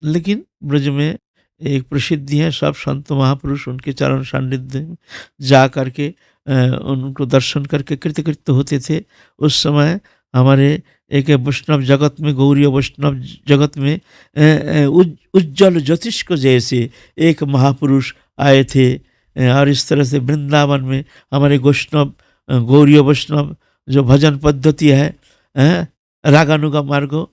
लेकिन ब्रज में एक प्रसिद्धि है, सब संत महापुरुष उनके चरण सान्निध्य में जा करके उनको दर्शन करके कृतकृत्य होते थे। उस समय हमारे एक वैष्णव जगत में, गौरीय वैष्णव जगत में उज्जवल ज्योतिष को जैसे एक महापुरुष आए थे। और इस तरह से वृंदावन में हमारे वैष्णव, गौरीय वैष्णव जो भजन पद्धति है, रागानुगा मार्गो,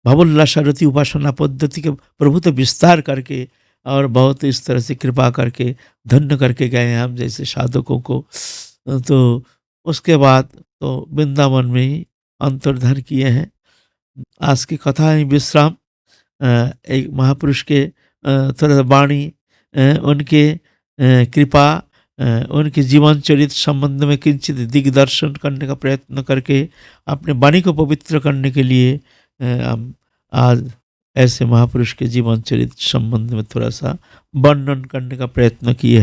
भवोल्लासारती उपासना पद्धति के प्रभुत्व विस्तार करके और बहुत इस तरह से कृपा करके धन्य करके गए हैं हम जैसे साधकों को। तो उसके बाद तो वृंदावन में ही अंतर्धान किए हैं। आज की कथा है विश्राम, एक महापुरुष के थोड़ा सा वाणी, उनके कृपा, उनके जीवन चरित्र संबंध में किंचित दिग्दर्शन करने का प्रयत्न करके अपने वाणी को पवित्र करने के लिए हम आज ऐसे महापुरुष के जीवन चरित्र संबंध में थोड़ा सा वर्णन करने का प्रयत्न किए।